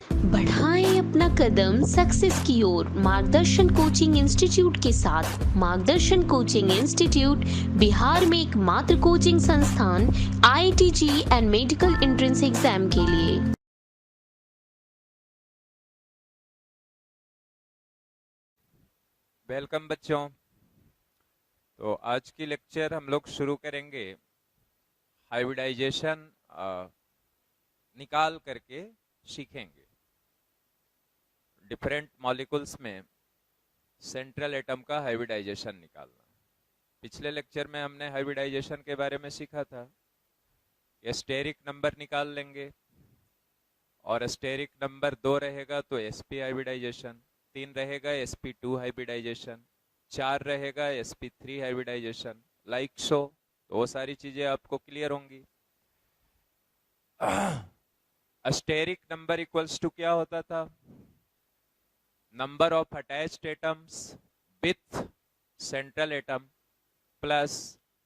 बढ़ाएं अपना कदम सक्सेस की ओर मार्गदर्शन कोचिंग इंस्टीट्यूट के साथ। मार्गदर्शन कोचिंग इंस्टीट्यूट बिहार में एकमात्र कोचिंग संस्थान IIT and medical entrance exam के लिए। वेलकम बच्चों। तो आज की लेक्चर हम लोग शुरू करेंगे हाइब्रिडाइजेशन निकाल करके सीखेंगे। डिफरेंट मॉलिक्यूल्स में सेंट्रल एटम का हाइब्रिडाइजेशन निकालना। पिछले लेक्चर में हमने हाइब्रिडाइजेशन के बारे में सीखा था। ये स्टेरिक नंबर निकाल लेंगे और स्टेरिक नंबर 2 रहेगा तो sp हाइब्रिडाइजेशन, 3 रहेगा sp2 हाइब्रिडाइजेशन, 4 रहेगा sp3 हाइब्रिडाइजेशन, लाइक सो। तो वो सारी चीजें आपको क्लियर होंगी। स्टेरिक नंबर इक्वल्स टू क्या होता था? Number of attached atoms with central atom plus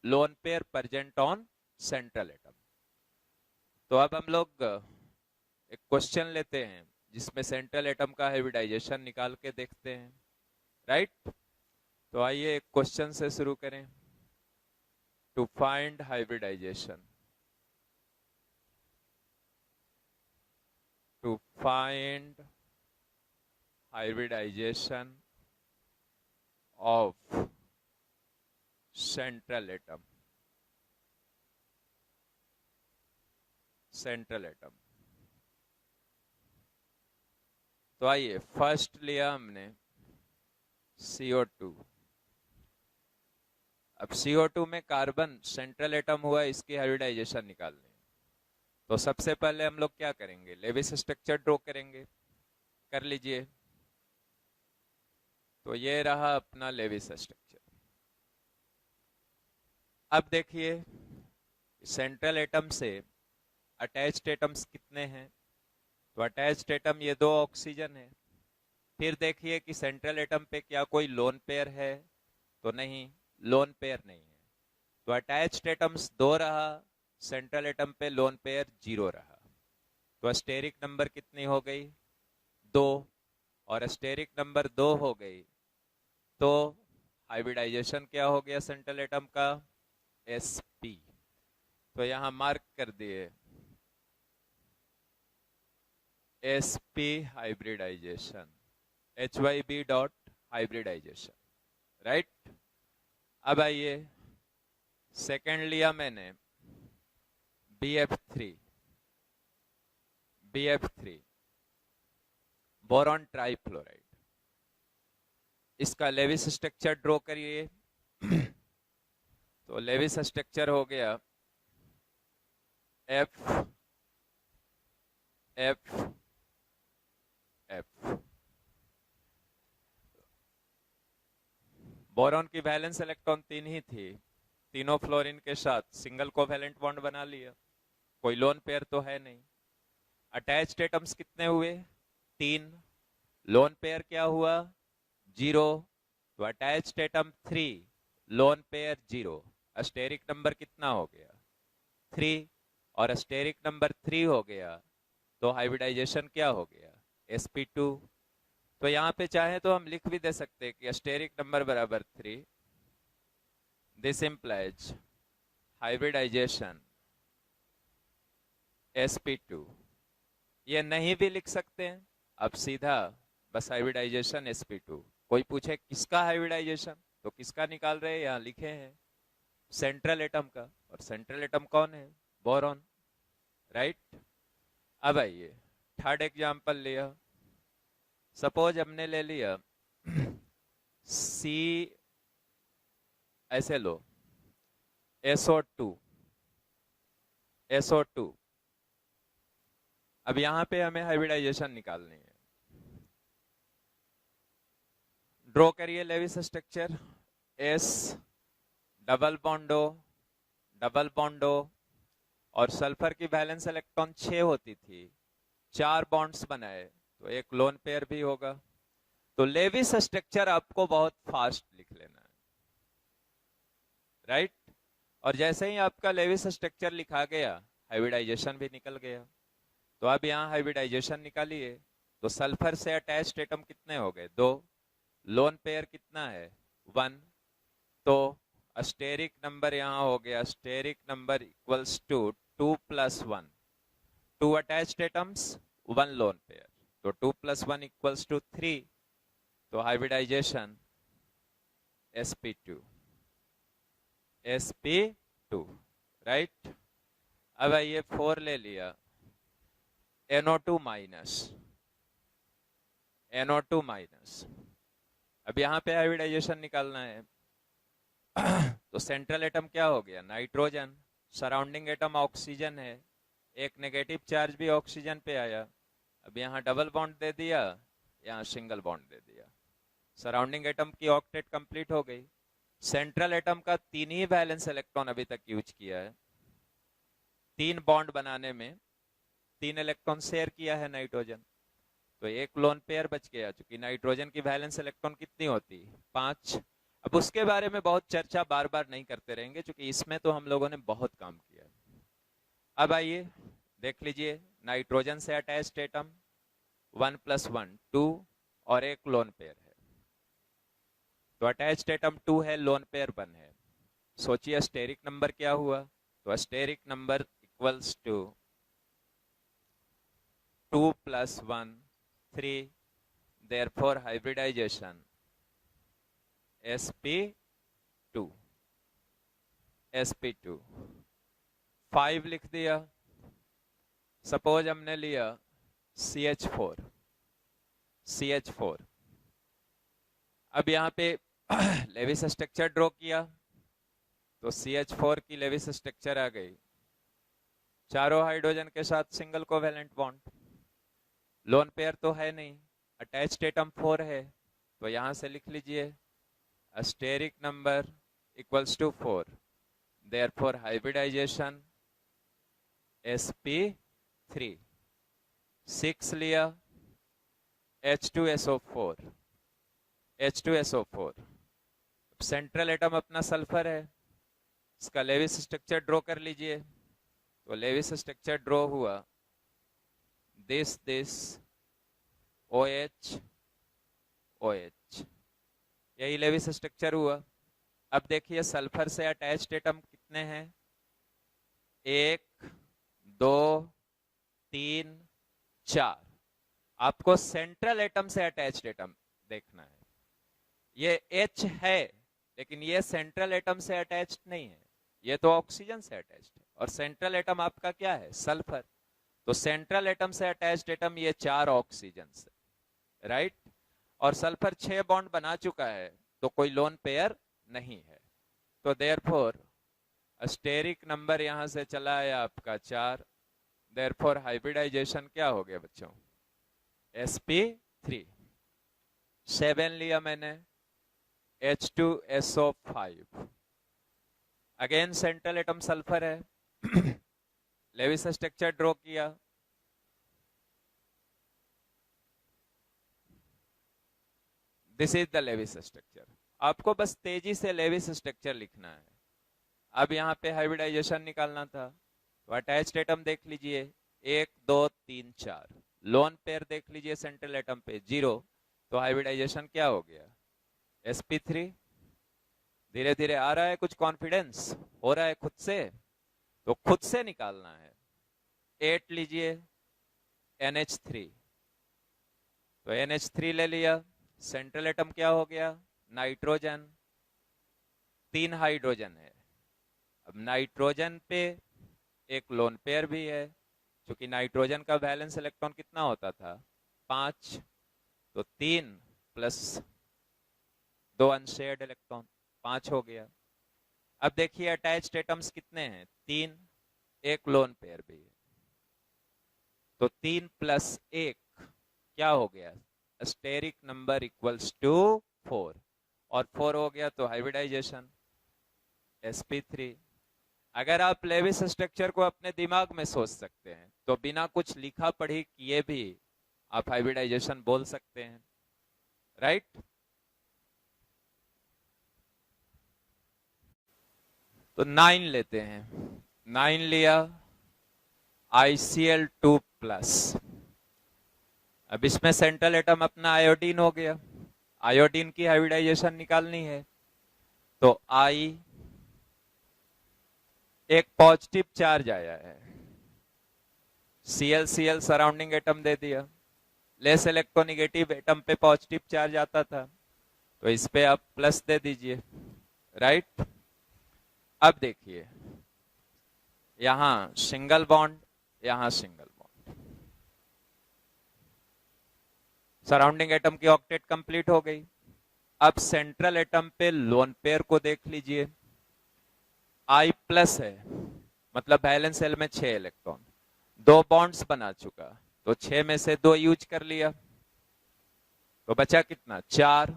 lone pair present on central atom. तो अब हम लोग एक क्वेश्चन लेते हैं जिसमें सेंट्रल एटम का हाइब्रिडाइजेशन निकाल के देखते हैं, राइट? तो आइए एक क्वेश्चन से शुरू करें। To find hybridisation, to find hybridisation of central atom, central atom. तो आइए, फर्स्ट लिया हमने CO2। अब CO2 में कार्बन सेंट्रल एटम हुआ, इसकी हाइब्रिडाइजेशन निकालनी है। तो सबसे पहले हम लोग क्या करेंगे? लेविस स्ट्रक्चर ड्रॉ करेंगे। कर लीजिए। तो ये रहा अपना लेविस स्ट्रक्चर। अब देखिए सेंट्रल एटम से अटैच्ड एटम्स कितने हैं? तो अटैच्ड एटम ये 2 ऑक्सीजन है। फिर देखिए कि सेंट्रल एटम पे क्या कोई लोन पेयर है? तो नहीं, लोन पेयर नहीं है। तो अटैच्ड एटम्स 2 रहा, सेंट्रल एटम पे लोन पेयर 0 रहा। तो स्टेरिक नंबर कितनी हो गई? 2। और स्टेरिक नंबर 2 हो गई तो हाइब्रिडाइजेशन क्या हो गया सेंट्रल एटम का? sp। तो यहां मार्क कर दिए sp hybridisation, HYB dot hybridisation, right? अब आइए, सेकेंड लिया मैंने BF3, BF3 बोरॉन ट्राइफ्लोराइड। इसका लेविस स्ट्रक्चर ड्रॉ करिए। तो लेविस स्ट्रक्चर हो गया F F F। बोरॉन की वैलेंस इलेक्ट्रॉन 3 ही थी, तीनों फ्लोरीन के साथ सिंगल कोवैलेंट बॉन्ड बना लिया। कोई लोन पेयर तो है नहीं। अटैच्ड एटम्स कितने हुए? 3। लोन पेयर क्या हुआ? 0। तो attached atom 3, lone pair 0। Steric number कितना हो गया? 3। और स्टेरिक नंबर 3 हो गया तो हाइब्रिडाइजेशन क्या हो गया? sp2। तो यहाँ पे चाहे तो हम लिख भी दे सकते हैं कि स्टेरिक नंबर बराबर 3। This implies hybridisation sp2। ये नहीं भी लिख सकते हैं। अब सीधा बस हाइब्रिडाइजेशन sp2। कोई पूछे किसका हाइब्रिडाइजेशन, तो किसका निकाल रहे हैं? यहाँ लिखे हैं सेंट्रल एटम का। और सेंट्रल एटम कौन है? Boron, right? अब आइए थर्ड एग्जांपल लिया। सपोज हमने ले लिया C, ऐसे लो SO2, SO2। अब यहां पे हमें हाइब्रिडाइजेशन निकालनी है। ड्रॉ करिए Levi's structure. S double बॉन्डो, double बॉन्डो, और सल्फर की वैलेंस इलेक्ट्रॉन 6 होती थी, 4 बॉन्ड्स बनाए तो एक लोन पेयर भी होगा। तो लेविस स्ट्रक्चर आपको बहुत फास्ट लिख लेना है, राइट? और जैसे ही आपका लेविस स्ट्रक्चर लिखा गया, हाइब्रिडाइजेशन भी निकल गया। तो अब यहाँ हाइब्रिडाइजेशन निकालिए। तो सल्फर से अटैच्ड एटम कितने हो गए? 2। लोन पेयर कितना है? 1। तो स्टेरिक नंबर यहां हो गया, steric number equals to 2 + 1, 2 attached atoms 1 lone pair, तो 2 + 1 इक्वल्स टू 3, तो हाइब्रिडाइजेशन sp2, sp2, राइट। अब ये 4 ले लिया, NO2 माइनस, NO2 माइनस। अब यहाँ पे हाइब्रिडाइजेशन निकालना है तो सेंट्रल एटम क्या हो गया? नाइट्रोजन। सराउंडिंग एटम ऑक्सीजन है, एक नेगेटिव चार्ज भी ऑक्सीजन पे आया। अब यहाँ डबल बॉन्ड दे दिया, यहाँ सिंगल बॉन्ड दे दिया, सराउंडिंग एटम की ऑक्टेट कंप्लीट हो गई। सेंट्रल एटम का 3 ही वैलेंस इलेक्ट्रॉन अभी तक यूज किया है, 3 बॉन्ड बनाने में 3 इलेक्ट्रॉन शेयर किया है नाइट्रोजन, तो एक लोन पेयर बच गया। चूंकि नाइट्रोजन की वैलेंस इलेक्ट्रॉन कितनी होती है? 5। अब उसके बारे में बहुत चर्चा बार बार नहीं करते रहेंगे, क्योंकि इसमें तो हम लोगों ने बहुत काम किया। अब आइए देख लीजिए, नाइट्रोजन से अटैच्ड एटम 1 + 1 2 और एक लोन पेयर है, तो अटैच्ड एटम 2 है, लोन पेयर 1 है। सोचिए स्टेरिक नंबर क्या हुआ? तो steric number equals to 2 + 1 3, therefore hybridization sp2, sp2। 5 लिख दिया। सपोज हमने लिया CH4, CH4। अब यहाँ पे लेविस स्ट्रक्चर ड्रॉ किया, तो CH4 की लेविस स्ट्रक्चर आ गई, चारों हाइड्रोजन के साथ single covalent bond, loan pair तो है नहीं, अटैच्ड एटम 4 है, तो यहां से लिख लीजिए steric number equals to 4, therefore hybridisation sp3। 6 लिया, H2SO4, H2SO4। सेंट्रल एटम अपना सल्फर है, इसका लेविस स्ट्रक्चर ड्रॉ कर लीजिए, तो लेविस स्ट्रक्चर ड्रॉ हुआ दिस OH OH, यही लेविस स्ट्रक्चर हुआ। अब देखिए सल्फर से अटैच्ड एटम कितने हैं? 1 2 3 4। आपको सेंट्रल एटम से अटैच्ड एटम देखना है। ये H है, लेकिन ये सेंट्रल एटम से अटैच्ड नहीं है, ये तो ऑक्सीजन से अटैच्ड है, और सेंट्रल एटम आपका क्या है? सल्फर। तो सेंट्रल एटम से अटैच्ड एटम ये 4 ऑक्सीजन से, राइट। और सल्फर 6 बॉन्ड बना चुका है, तो कोई लोन पेयर नहीं है, तो देयरफॉर स्टेरिक नंबर यहां से चला है आपका 4, देयरफॉर हाइब्रिडाइजेशन क्या हो गया बच्चों? sp3। 7 लिया मैंने, H2SO5, again central atom sulphur है, लेविस स्ट्रक्चर ड्रॉ किया, this is the Lewis structure. आपको बस तेजी से लेविस स्ट्रक्चर लिखना है। अब यहाँ पे हाइब्रिडाइजेशन निकालना था, तो अटैच्ड एटम देख लीजिए 1 2 3 4, लोन पेयर देख लीजिए सेंट्रल एटम पे 0, तो हाइब्रिडाइजेशन क्या हो गया? sp3। धीरे धीरे आ रहा है, कुछ कॉन्फिडेंस हो रहा है खुद से, तो खुद से निकालना है। 8 लीजिए, NH3, तो NH3 ले लिया, सेंट्रल एटम क्या हो गया? नाइट्रोजन, 3 हाइड्रोजन है। अब नाइट्रोजन पे एक लोन पेयर भी है, क्योंकि नाइट्रोजन का वैलेंस इलेक्ट्रॉन कितना होता था? 5, तो 3 + 2 अनशेयर्ड इलेक्ट्रॉन, 5 हो गया। अब देखिए अटैच्ड एटम्स कितने हैं? 3, एक लोन पेयर भी है, तो 3 + 1 क्या हो गया? स्टेरिक नंबर इक्वल्स टू 4, और 4 हो गया तो हाइब्रिडाइजेशन sp3। अगर आप लेविस स्ट्रक्चर को अपने दिमाग में सोच सकते हैं, तो बिना कुछ लिखा पढ़ी किए भी आप हाइब्रिडाइजेशन बोल सकते हैं, राइट। तो 9 लेते हैं, 9 लिया, ICl2+, अब इसमें सेंट्रल एटम अपना आयोडीन हो गया, आयोडीन की हाइब्रिडाइजेशन निकालनी है, तो आई एक पॉजिटिव चार्ज आया है, Cl सराउंडिंग एटम दे दिया, लेस इलेक्ट्रोनिगेटिव एटम पे पॉजिटिव चार्ज आता था, तो इस पे आप प्लस दे दीजिए, राइट। अब देखिए यहां सिंगल बॉन्ड, यहां सिंगल बॉन्ड, सराउंडिंग एटम की ऑक्टेट कंप्लीट हो गई। अब सेंट्रल एटम पे लोन पेयर को देख लीजिए, I प्लस है, मतलब बैलेंस सेल में 6 इलेक्ट्रॉन, 2 बॉन्ड्स बना चुका, तो 6 में से 2 यूज कर लिया, तो बचा कितना 4,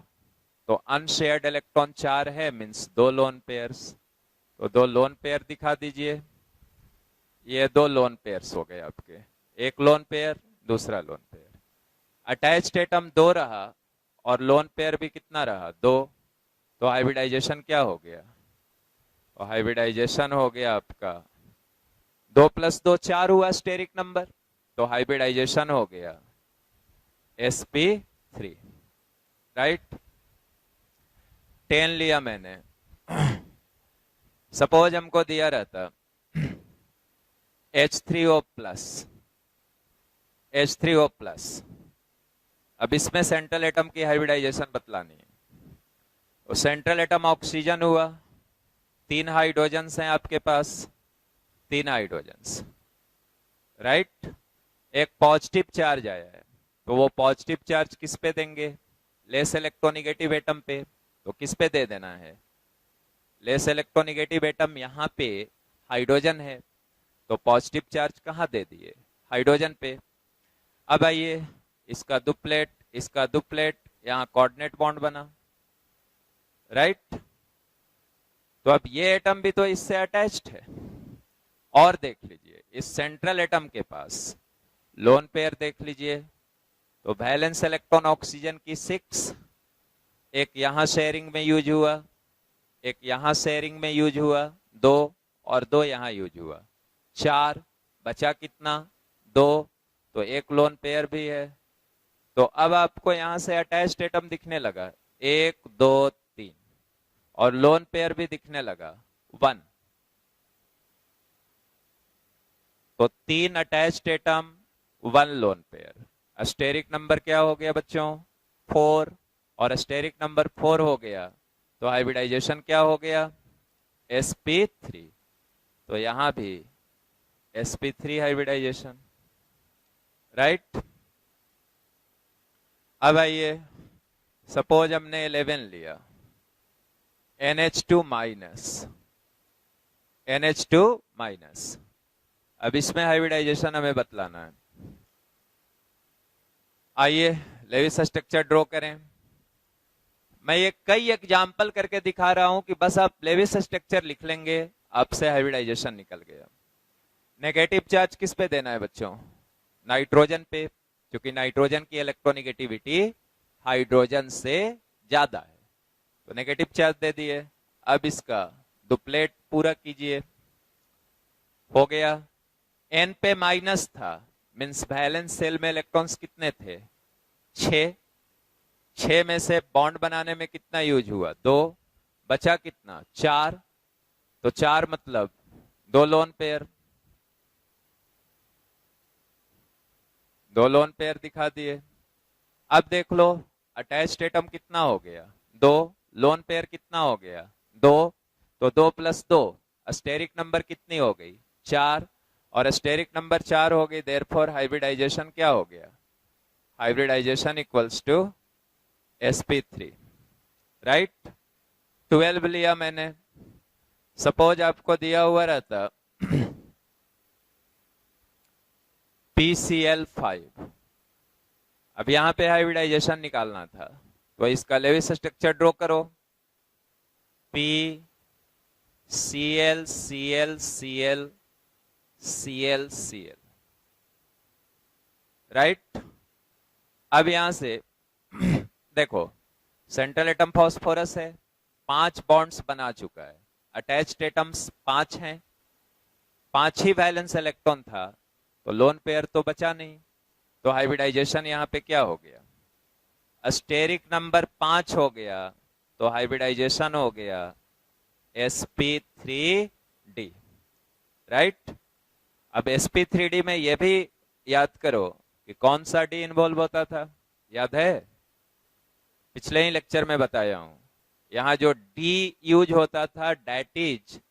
तो अनशेयर्ड इलेक्ट्रॉन 4 है, मींस 2 लोन पेयर्स, तो 2 लोन पेयर दिखा दीजिए, ये 2 लोन पेयर्स हो गए आपके, एक लोन पेयर दूसरा लोन पेयर। अटैच्ड एटम 2 रहा और लोन पेयर भी कितना रहा 2, तो हाइब्रिडाइजेशन क्या हो गया, और हाइब्रिडाइजेशन हो गया आपका 2 + 2 4 हुआ स्टेरिक नंबर, तो हाइब्रिडाइजेशन हो गया sp3, राइट। 10 लिया मैंने, सपोज हमको दिया रहता H3O+, H3O+, अब इसमें सेंट्रल एटम की हाइब्रिडाइजेशन बतलानी है, तो सेंट्रल एटम ऑक्सीजन हुआ, 3 हाइड्रोजन्स हैं आपके पास, 3 हाइड्रोजन्स, राइट। एक पॉजिटिव चार्ज आया है, तो वो पॉजिटिव चार्ज किस पे देंगे, लेस इलेक्ट्रोनिगेटिव एटम पे, तो किस पे दे देना है, लेस इलेक्ट्रोनिगेटिव एटम यहाँ पे हाइड्रोजन है, तो पॉजिटिव चार्ज कहाँ दे दिए, हाइड्रोजन पे। अब आइए इसका डुप्लेट, इसका डुप्लेट, यहाँ कोऑर्डिनेट बॉन्ड बना, राइट। तो अब ये एटम भी तो इससे अटैच्ड है, और देख लीजिए इस सेंट्रल एटम के पास लोन पेयर देख लीजिए, तो वैलेंस इलेक्ट्रॉन ऑक्सीजन की 6, एक यहां शेयरिंग में यूज हुआ, एक यहां शेयरिंग में यूज हुआ 2, और 2 यहां यूज हुआ 4, बचा कितना 2, तो एक लोन पेयर भी है, तो अब आपको यहां से अटैच्ड एटम दिखने लगा 1 2 3, और लोन पेयर भी दिखने लगा 1, तो 3 attached atom 1 lone pair. Asterisk number क्या हो गया बच्चों 4, और अस्टेरिक नंबर 4 हो गया, तो हाइब्रिडाइजेशन क्या हो गया sp3, तो यहां भी sp3 हाइब्रिडाइजेशन, राइट। अब आइए सपोज हमने 11 लिया, NH2 माइनस, NH2 माइनस, अब इसमें हाइब्रिडाइजेशन हमें बतलाना है। आइए लेविस स्ट्रक्चर ड्रॉ करें, मैं ये कई एग्जाम्पल करके दिखा रहा हूं कि बस आप लेविस स्ट्रक्चर लिख लेंगे, आपसे हाइब्रिडाइजेशन निकल गया। नेगेटिव चार्ज किस पे देना है बच्चों, नाइट्रोजन पे, क्योंकि नाइट्रोजन की इलेक्ट्रोनिगेटिविटी हाइड्रोजन से ज्यादा है, तो नेगेटिव चार्ज दे दिए। अब इसका डुप्लेट पूरा कीजिए, हो गया। एन पे माइनस था, मीन्स वैलेंस सेल में इलेक्ट्रॉन्स कितने थे 6, 6 में से बॉन्ड बनाने में कितना यूज हुआ 2, बचा कितना 4, तो 4 मतलब 2 लोन पेयर, 2 लोन पेयर दिखा दिए। अब देख लो अटैच्ड एटम कितना हो गया 2, लोन पेयर कितना हो गया 2, तो 2 + 2 अस्टेरिक नंबर कितनी हो गई 4, और अस्टेरिक नंबर 4 हो गई, देयरफॉर हाइब्रिडाइजेशन क्या हो गया, hybridisation equals to sp3, right. 12 लिया मैंने, सपोज आपको दिया हुआ रहता PCl5, अब यहां पे हाइब्रिडाइजेशन निकालना था, तो इसका लेविस स्ट्रक्चर ड्रॉ करो, PCl Cl Cl Cl Cl, right. अब यहां से देखो सेंट्रल एटम फास्फोरस है, 5 बॉन्ड्स बना चुका है, अटैच्ड एटम्स 5 हैं, 5 ही वैलेंस इलेक्ट्रॉन था, तो लोन पेयर तो बचा नहीं, तो हाइब्रिडाइजेशन यहाँ पे क्या हो गया, स्टेरिक नंबर 5 हो गया, तो हाइब्रिडाइजेशन हो गया sp3d, राइट। अब sp3d में ये भी याद करो कि कौन सा डी इन्वॉल्व होता था, याद है, पिछले ही लेक्चर में बताया हूं। यहां जो डी यूज होता था डेट इज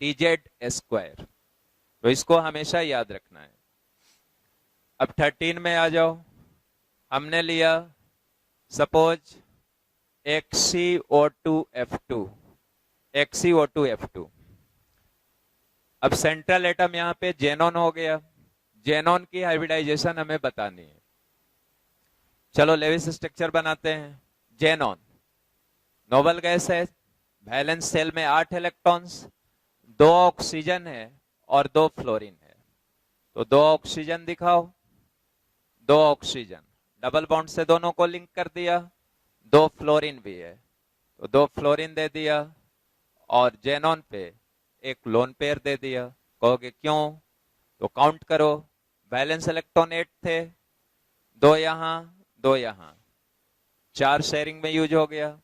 dz स्क्वायर, तो इसको हमेशा याद रखना है। अब 13 में आ जाओ, हमने लिया सपोज XCO2F2, XCO2F2। अब सेंट्रल एटम यहां पे जेनॉन हो गया, जेनॉन की हाइब्रिडाइजेशन हमें बतानी है। चलो लेविस स्ट्रक्चर बनाते हैं। जेनॉन नोबल गैस है, वैलेंस शेल में 8 इलेक्ट्रॉन्स, 2 ऑक्सीजन है और 2 फ्लोरीन है। तो 2 ऑक्सीजन दिखाओ, 2 ऑक्सीजन, डबल बॉन्ड से दोनों को लिंक कर दिया, 2 फ्लोरीन भी है तो 2 फ्लोरीन दे दिया, और जेनॉन पे एक लोन पेयर दे दिया। कहोगे क्यों, तो काउंट करो, वैलेंस इलेक्ट्रॉन 8 थे, 2 यहां 2 यहां, 4 शेयरिंग में यूज हो गया,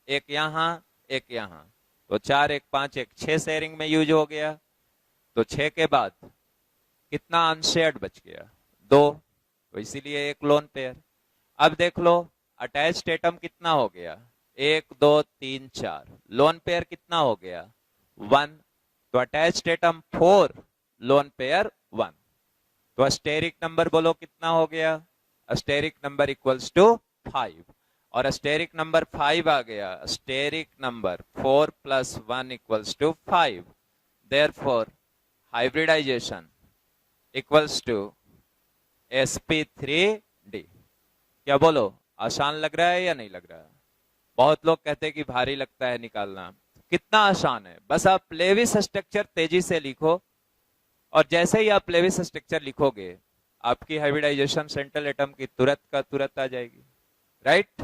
एक यहां एक यहां, तो 4 1 5 1 6 शेयरिंग में यूज हो गया। तो 6 के बाद कितना अनशेयर्ड बच गया, 2, तो इसीलिए एक लोन पेयर। अब देख लो अटैच्ड एटम कितना हो गया, 1 2 3 4, लोन पेयर कितना हो गया 1, तो अटैच्ड एटम 4, लोन पेयर 1। तो स्टेरिक नंबर बोलो कितना हो गया, स्टेरिक नंबर इक्वल्स टू 5, और स्टेरिक नंबर 5 आ गया, steric number 4 + 1 equals to 5। Therefore hybridisation equals to sp3d। क्या बोलो, आसान लग रहा है या नहीं लग रहा है? बहुत लोग कहते हैं कि भारी लगता है निकालना, कितना आसान है, बस आप लेविस स्ट्रक्चर तेजी से लिखो, और जैसे ही आप लेविस स्ट्रक्चर लिखोगे आपकी हाइब्रिडाइजेशन सेंट्रल एटम की तुरंत का तुरंत आ जाएगी, राइट।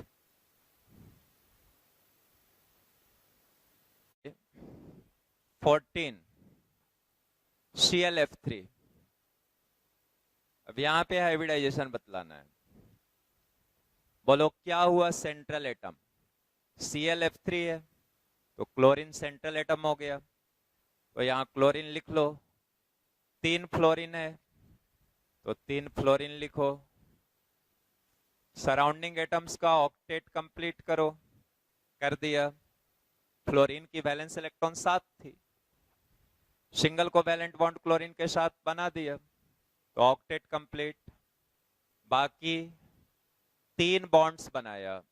14 ClF3। अब यहां पे हाइब्रिडाइजेशन बतलाना है। बोलो क्या हुआ, सेंट्रल एटम ClF3 है, तो क्लोरीन सेंट्रल एटम हो गया, तो यहां क्लोरीन लिख लो, 3 फ्लोरीन है तो 3 फ्लोरीन लिखो। सराउंडिंग एटम्स का ऑक्टेट कंप्लीट करो, कर दिया। फ्लोरीन की वैलेंस इलेक्ट्रॉन 7 थी, सिंगल कोवैलेंट बॉन्ड क्लोरीन के साथ बना दिया, तो ऑक्टेट कंप्लीट। बाकी 3 बॉन्ड्स बनाया,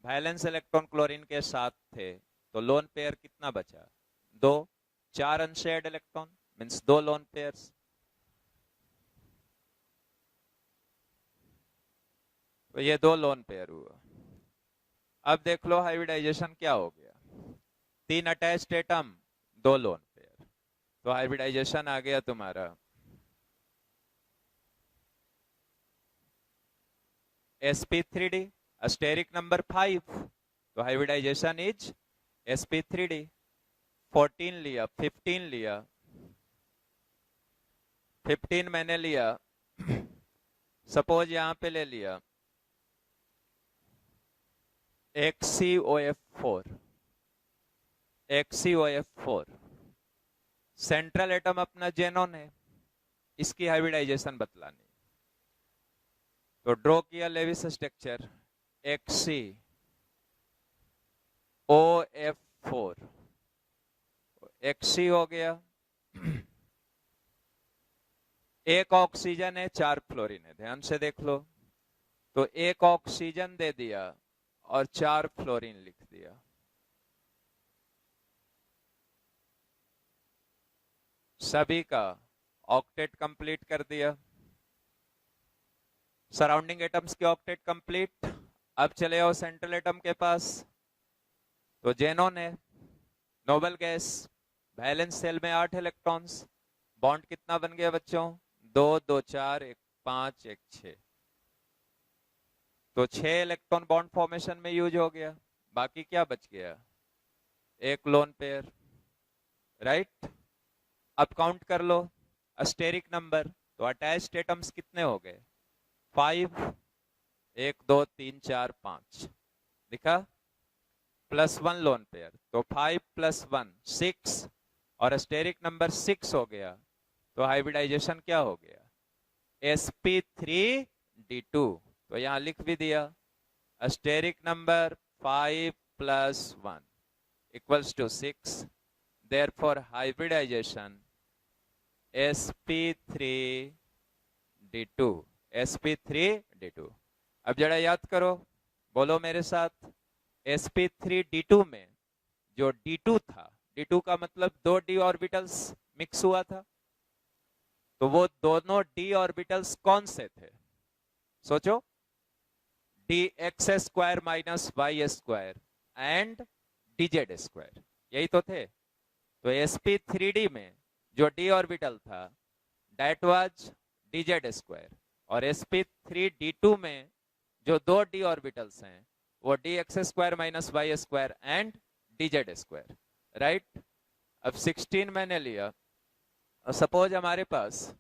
वैलेंस इलेक्ट्रॉन क्लोरीन के साथ थे, तो लोन पेयर कितना बचा 2, 4 unshared electron means 2 lone pairs. तो ये 2 लोन पेयर हुआ। अब देख लो हाइब्रिडाइजेशन क्या हो गया, 3 अटैच्ड एटम 2 लोन पेयर, तो हाइब्रिडाइजेशन आ गया तुम्हारा sp3d, स्टेरिक नंबर 5, तो हाइब्रिडाइजेशन इज sp3d। 14 लिया, 15 लिया, 15 मैंने लिया, सपोज यहां पे ले लिया XCOF4, XCOF4 सेंट्रल एटम अपना जेनॉन है, इसकी हाइब्रिडाइजेशन बतलानी। तो ड्रॉ किया लेविस स्ट्रक्चर XCOF4, XC हो गया, एक ऑक्सीजन है 4 फ्लोरीन है, ध्यान से देख लो, तो एक ऑक्सीजन दे दिया और 4 फ्लोरीन लिख दिया। सभी का ऑक्टेट कंप्लीट कर दिया, सराउंडिंग एटम्स के ऑक्टेट कंप्लीट। अब चले आओ सेंट्रल एटम के पास, तो जेनॉन है, नोबल गैस, वैलेंस शेल में 8 इलेक्ट्रॉन्स, बॉन्ड कितना बन गया बच्चों 2 2 4 1 5 1 6, तो 6 इलेक्ट्रॉन बॉन्ड फॉर्मेशन में यूज हो गया। बाकी क्या बच गया, एक लोन पेयर, राइट। अब काउंट कर लो स्टेरिक नंबर, तो अटैच्ड एटम्स कितने हो गए 5, 1 2 3 4 5 दिखा, +1 लोन पेयर, तो 5 + 1 6 और स्टेरिक नंबर 6 हो गया, तो हाइब्रिडाइजेशन क्या हो गया, sp3d2। तो यहां लिख भी दिया, steric number 5 + 1 = 6, therefore hybridization sp3d2, sp3d2। अब जरा याद करो, बोलो मेरे साथ, sp3d2 में जो d2 था, d2 का मतलब 2 d ऑर्बिटल्स मिक्स हुआ था, तो वो दोनों d ऑर्बिटल्स कौन से थे, सोचो, dx² - y² एंड dz², यही तो थे। तो sp3d में जो d ऑर्बिटल था दैट वाज dz², और sp3d2 में जो दो d ऑर्बिटल्स हैं वो dx² - y² and dz², right. अब 16 मैंने लिया, और सपोज हमारे पास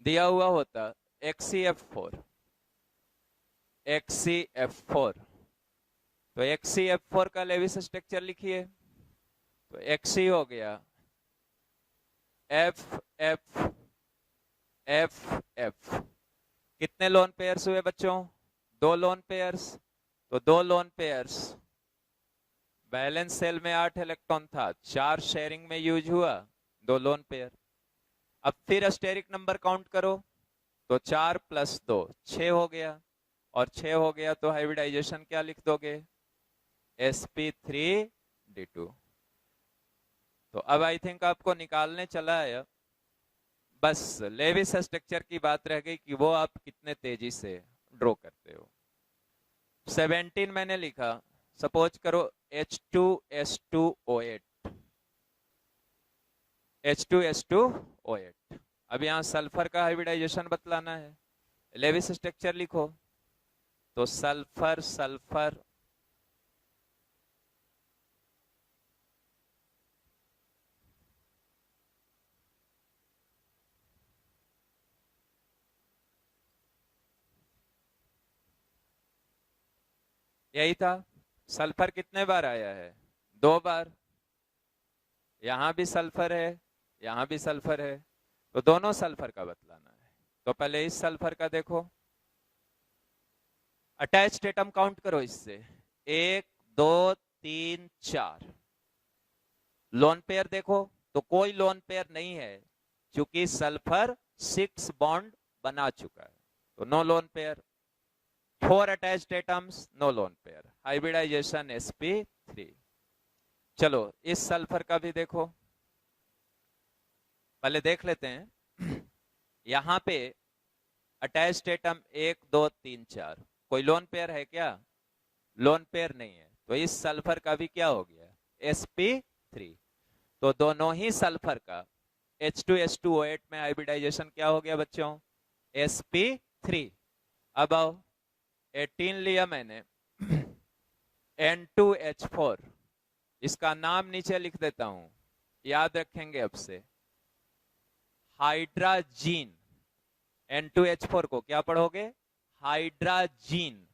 दिया हुआ होता xcf4, तो xcf4 का लेविस स्ट्रक्चर लिखिए, तो xc हो गया f f f f, कितने लोन पेयर्स हुए बच्चों, 2 लोन पेयर्स, तो 2 लोन पेयर्स, बैलेंस सेल में 8 इलेक्ट्रॉन था, 4 शेयरिंग में यूज हुआ, 2 लोन पेयर। अब फिर स्टेरिक नंबर काउंट करो, तो 4 + 2 6 हो गया, और 6 हो गया तो हाइब्रिडाइजेशन क्या लिख दोगे, sp3d2। तो अब आई थिंक आपको निकालने चला है, बस लेविस स्ट्रक्चर की बात रह गई कि वो आप कितने तेजी से ड्रॉ करते हो। 17 मैंने लिखा, सपोज करो H2S2O8, H2S2O8। अब यहां सल्फर का हाइब्रिडाइजेशन बतलाना है, लेविस स्ट्रक्चर लिखो, तो सल्फर सल्फर यही था। सल्फर कितने बार आया है, 2 बार, यहां भी सल्फर है, यहां भी सल्फर है, तो दोनों सल्फर का बतलाना है। तो पहले इस सल्फर का देखो, अटैच एटम काउंट करो इससे, 1 2 3 4, लोन पेयर देखो तो कोई लोन पेयर नहीं है, क्योंकि सल्फर 6 बॉन्ड बना चुका है, तो no lone pair. 4 attached atoms, no lone pair, hybridisation sp3। चलो इस सल्फर का भी देखो, पहले देख लेते हैं। यहां पे अटैच्ड एटम 1 2 3 4, कोई लोन पेयर है क्या, लोन पेयर नहीं है, तो इस सल्फर का भी क्या हो गया, sp3। तो दोनों ही सल्फर का H2S2O8 में हाइब्रिडाइजेशन क्या हो गया बच्चों, sp3। अब आओ 18 लिया मैंने, N2H4, इसका नाम नीचे लिख देता हूं, याद रखेंगे अब से, हाइड्राजीन। N2H4 को क्या पढ़ोगे, हाइड्राजीन।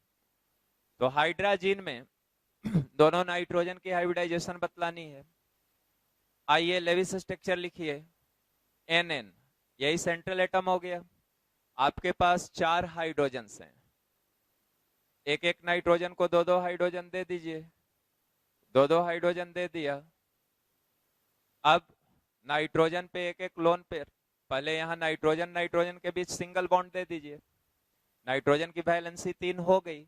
तो हाइड्राजीन में दोनों नाइट्रोजन की हाइब्रिडाइजेशन बतलानी है। आइए लेविस स्ट्रक्चर लिखिए, Nn, यही सेंट्रल एटम हो गया, आपके पास 4 हाइड्रोजन्स हैं, एक एक नाइट्रोजन को 2 2 हाइड्रोजन दे दीजिए, 2 2 हाइड्रोजन दे दिया। अब नाइट्रोजन पे एक एक लोन पेयर, पहले यहां नाइट्रोजन नाइट्रोजन के बीच सिंगल बॉन्ड दे दीजिए, नाइट्रोजन की वैलेंसी 3 हो गई।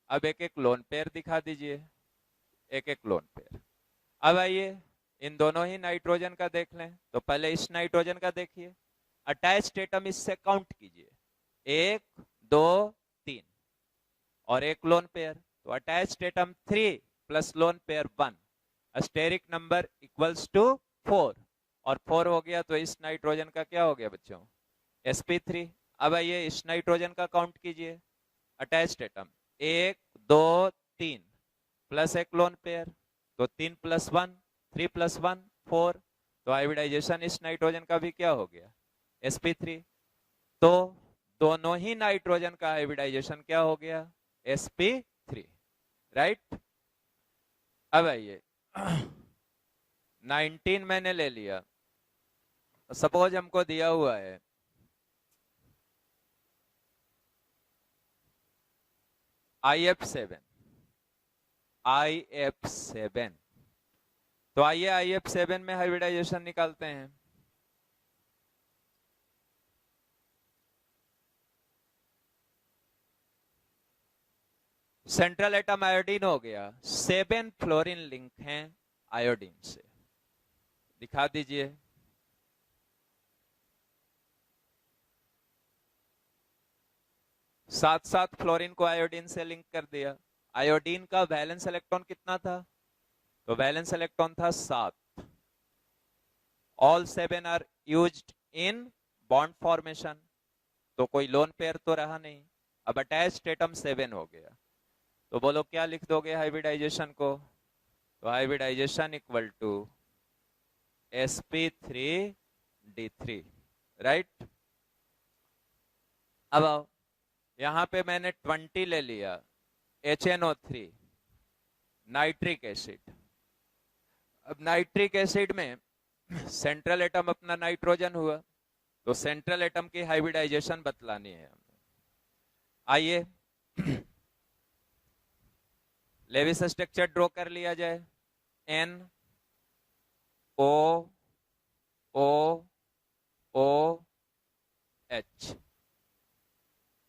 अब एक एक लोन पेयर दिखा दीजिए, एक एक लोन पेयर। अब आइए इन दोनों ही नाइट्रोजन का देख लें, तो पहले इस नाइट्रोजन का देखिए, अटैच्ड एटम इससे काउंट कीजिए, 1 2 3 और एक लोन पेयर, तो attached atom 3 + lone pair 1, steric number = 4, और 4 हो गया तो इस नाइट्रोजन का क्या हो गया बच्चों, sp3। अब आइए इस नाइट्रोजन का काउंट कीजिए, अटैच्ड एटम 1 2 3 प्लस एक लोन पेयर, तो 3 + 1 3 + 1 4, तो हाइब्रिडाइजेशन इस नाइट्रोजन का भी क्या हो गया, sp3। तो दोनों ही नाइट्रोजन का हाइब्रिडाइजेशन क्या हो गया, sp3, राइट। अब आइए 19 मैंने ले लिया, सपोज हमको दिया हुआ है IF7, IF7, तो आइए IF7 में हाइब्रिडाइजेशन निकालते हैं। सेंट्रल एटम आयोडीन हो गया, 7 फ्लोरीन लिंक हैं आयोडीन से, दिखा दीजिए। साथ साथ फ्लोरीन को आयोडीन से लिंक कर दिया। आयोडीन का वैलेंस इलेक्ट्रॉन कितना था, तो वैलेंस इलेक्ट्रॉन था 7। All 7 are used in bond formation, तो कोई लोन पेयर तो रहा नहीं। अब अटैच्ड एटम 7 हो गया, तो बोलो क्या लिख दोगे हाइब्रिडाइजेशन को, तो hybridisation equal to sp3d3, right. अब आओ, यहां पे मैंने 20 ले लिया, HNO3, नाइट्रिक एसिड। अब नाइट्रिक एसिड में सेंट्रल एटम अपना नाइट्रोजन हुआ, तो सेंट्रल एटम की हाइब्रिडाइजेशन बतलानी है हमें। आइए लेविस स्ट्रक्चर ड्रॉ कर लिया जाए, N O O O H,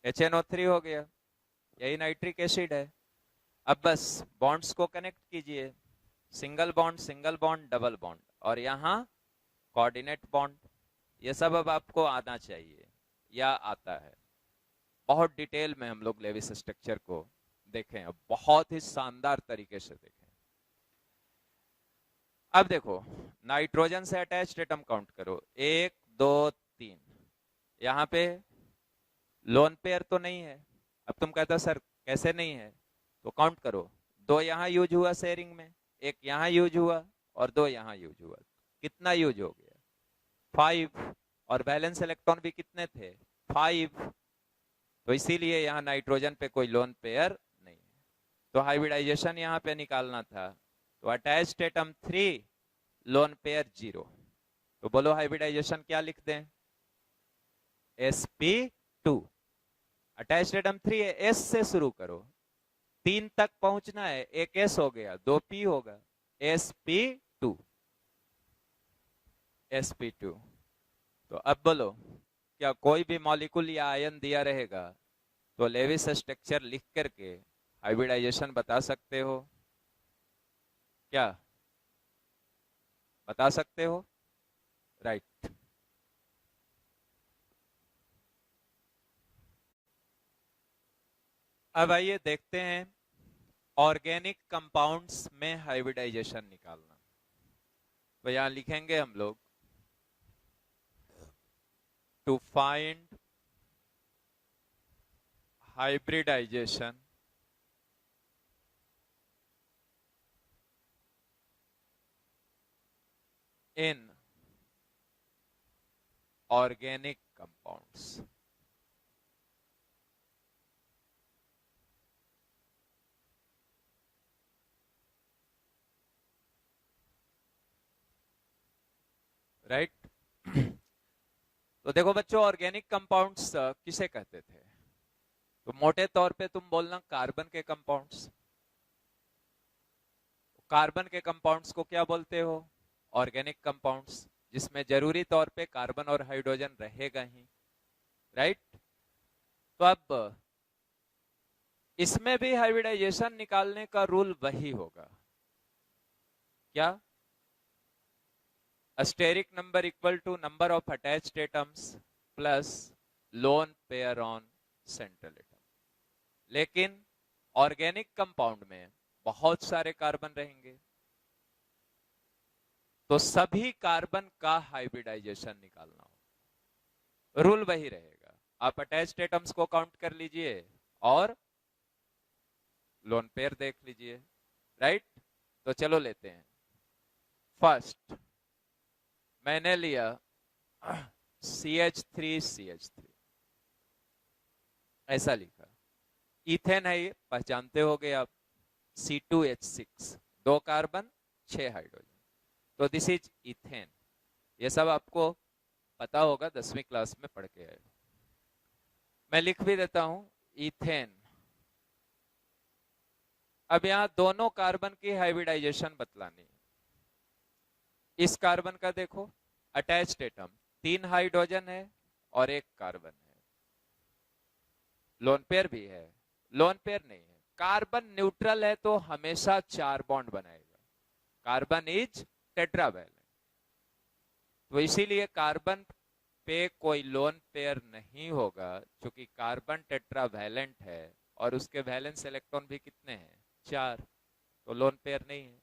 HNO3 हो गया, यही नाइट्रिक एसिड है। अब बस बॉन्ड्स को कनेक्ट कीजिए, सिंगल बॉन्ड डबल बॉन्ड, और यहां कोऑर्डिनेट बॉन्ड। ये सब अब आपको आना चाहिए या आता है। बहुत डिटेल में हम लोग लेविस स्ट्रक्चर को देखें, अब बहुत ही शानदार तरीके से देखें। अब देखो नाइट्रोजन से अटैच्ड एटम काउंट करो, 1 2 3, यहां पे लोन पेयर तो नहीं है। अब तुम कहते हो सर कैसे नहीं है, तो काउंट करो, 2 यहां यूज हुआ शेयरिंग में, 1 यहां यूज हुआ और 2 यहां यूज हुआ, कितना यूज हो गया, 5। और बैलेंस इलेक्ट्रॉन भी कितने थे, 5, तो इसीलिए यहां नाइट्रोजन पे कोई लोन पेयर नहीं है। तो हाइब्रिडाइजेशन यहां पे निकालना था, तो अटैच्ड एटम 3, लोन पेयर 0, तो बोलो हाइब्रिडाइजेशन क्या लिख दें, sp2। अटैच्ड एटम 3 है, s से शुरू करो, 3 तक पहुंचना है, एक s हो गया, 2 p होगा, sp2, sp2। तो अब बोलो क्या कोई भी मॉलिक्यूल या आयन दिया रहेगा तो लेविस स्ट्रक्चर लिख करके हाइब्रिडाइजेशन बता सकते हो क्या, बता सकते हो, राइट। अब आइए देखते हैं ऑर्गेनिक कंपाउंड्स में हाइब्रिडाइजेशन निकालना। तो यहां लिखेंगे हम लोग, to find hybridisation in organic compounds. Right तो देखो बच्चों, ऑर्गेनिक कंपाउंड्स किसे कहते थे, तो मोटे तौर पे तुम बोलना कार्बन के कंपाउंड्स। कार्बन के कंपाउंड्स को क्या बोलते हो, ऑर्गेनिक कंपाउंड्स, जिसमें जरूरी तौर पे कार्बन और हाइड्रोजन रहेगा ही, राइट। तो अब इसमें भी हाइब्रिडाइजेशन निकालने का रूल वही होगा, क्या, asterisk number equal to number of attached atoms plus lone pair on central atom। लेकिन ऑर्गेनिक कंपाउंड में बहुत सारे कार्बन रहेंगे, तो सभी कार्बन का हाइब्रिडाइजेशन निकालना होगा, रूल वही रहेगा। आप अटैच्ड एटम्स को काउंट कर लीजिए और लोन पेयर देख लीजिए, राइट। तो चलो लेते हैं, फर्स्ट मैंने लिया CH3 CH3, ऐसा लिखा। इथेन है ये, पहचानते होगे आप, C2H6, 2 कार्बन 6 हाइड्रोजन, तो दिस इज इथेन। ये सब आपको पता होगा, 10वीं क्लास में पढ़ के आए। मैं लिख भी देता हूं, इथेन। अब यहां दोनों कार्बन की हाइब्रिडाइजेशन बतलानी है। इस कार्बन का देखो, अटैच्ड एटम 3 हाइड्रोजन है और 1 कार्बन है। लोन पेयर भी है, लोन पेयर नहीं है। कार्बन न्यूट्रल है तो हमेशा 4 बॉन्ड बनाएगा। कार्बन इज टेट्रावैलेंट, तो इसीलिए कार्बन पे कोई लोन पेयर नहीं होगा, क्योंकि कार्बन टेट्रावैलेंट है और उसके वैलेंस इलेक्ट्रॉन भी कितने हैं, 4, तो लोन पेयर नहीं है।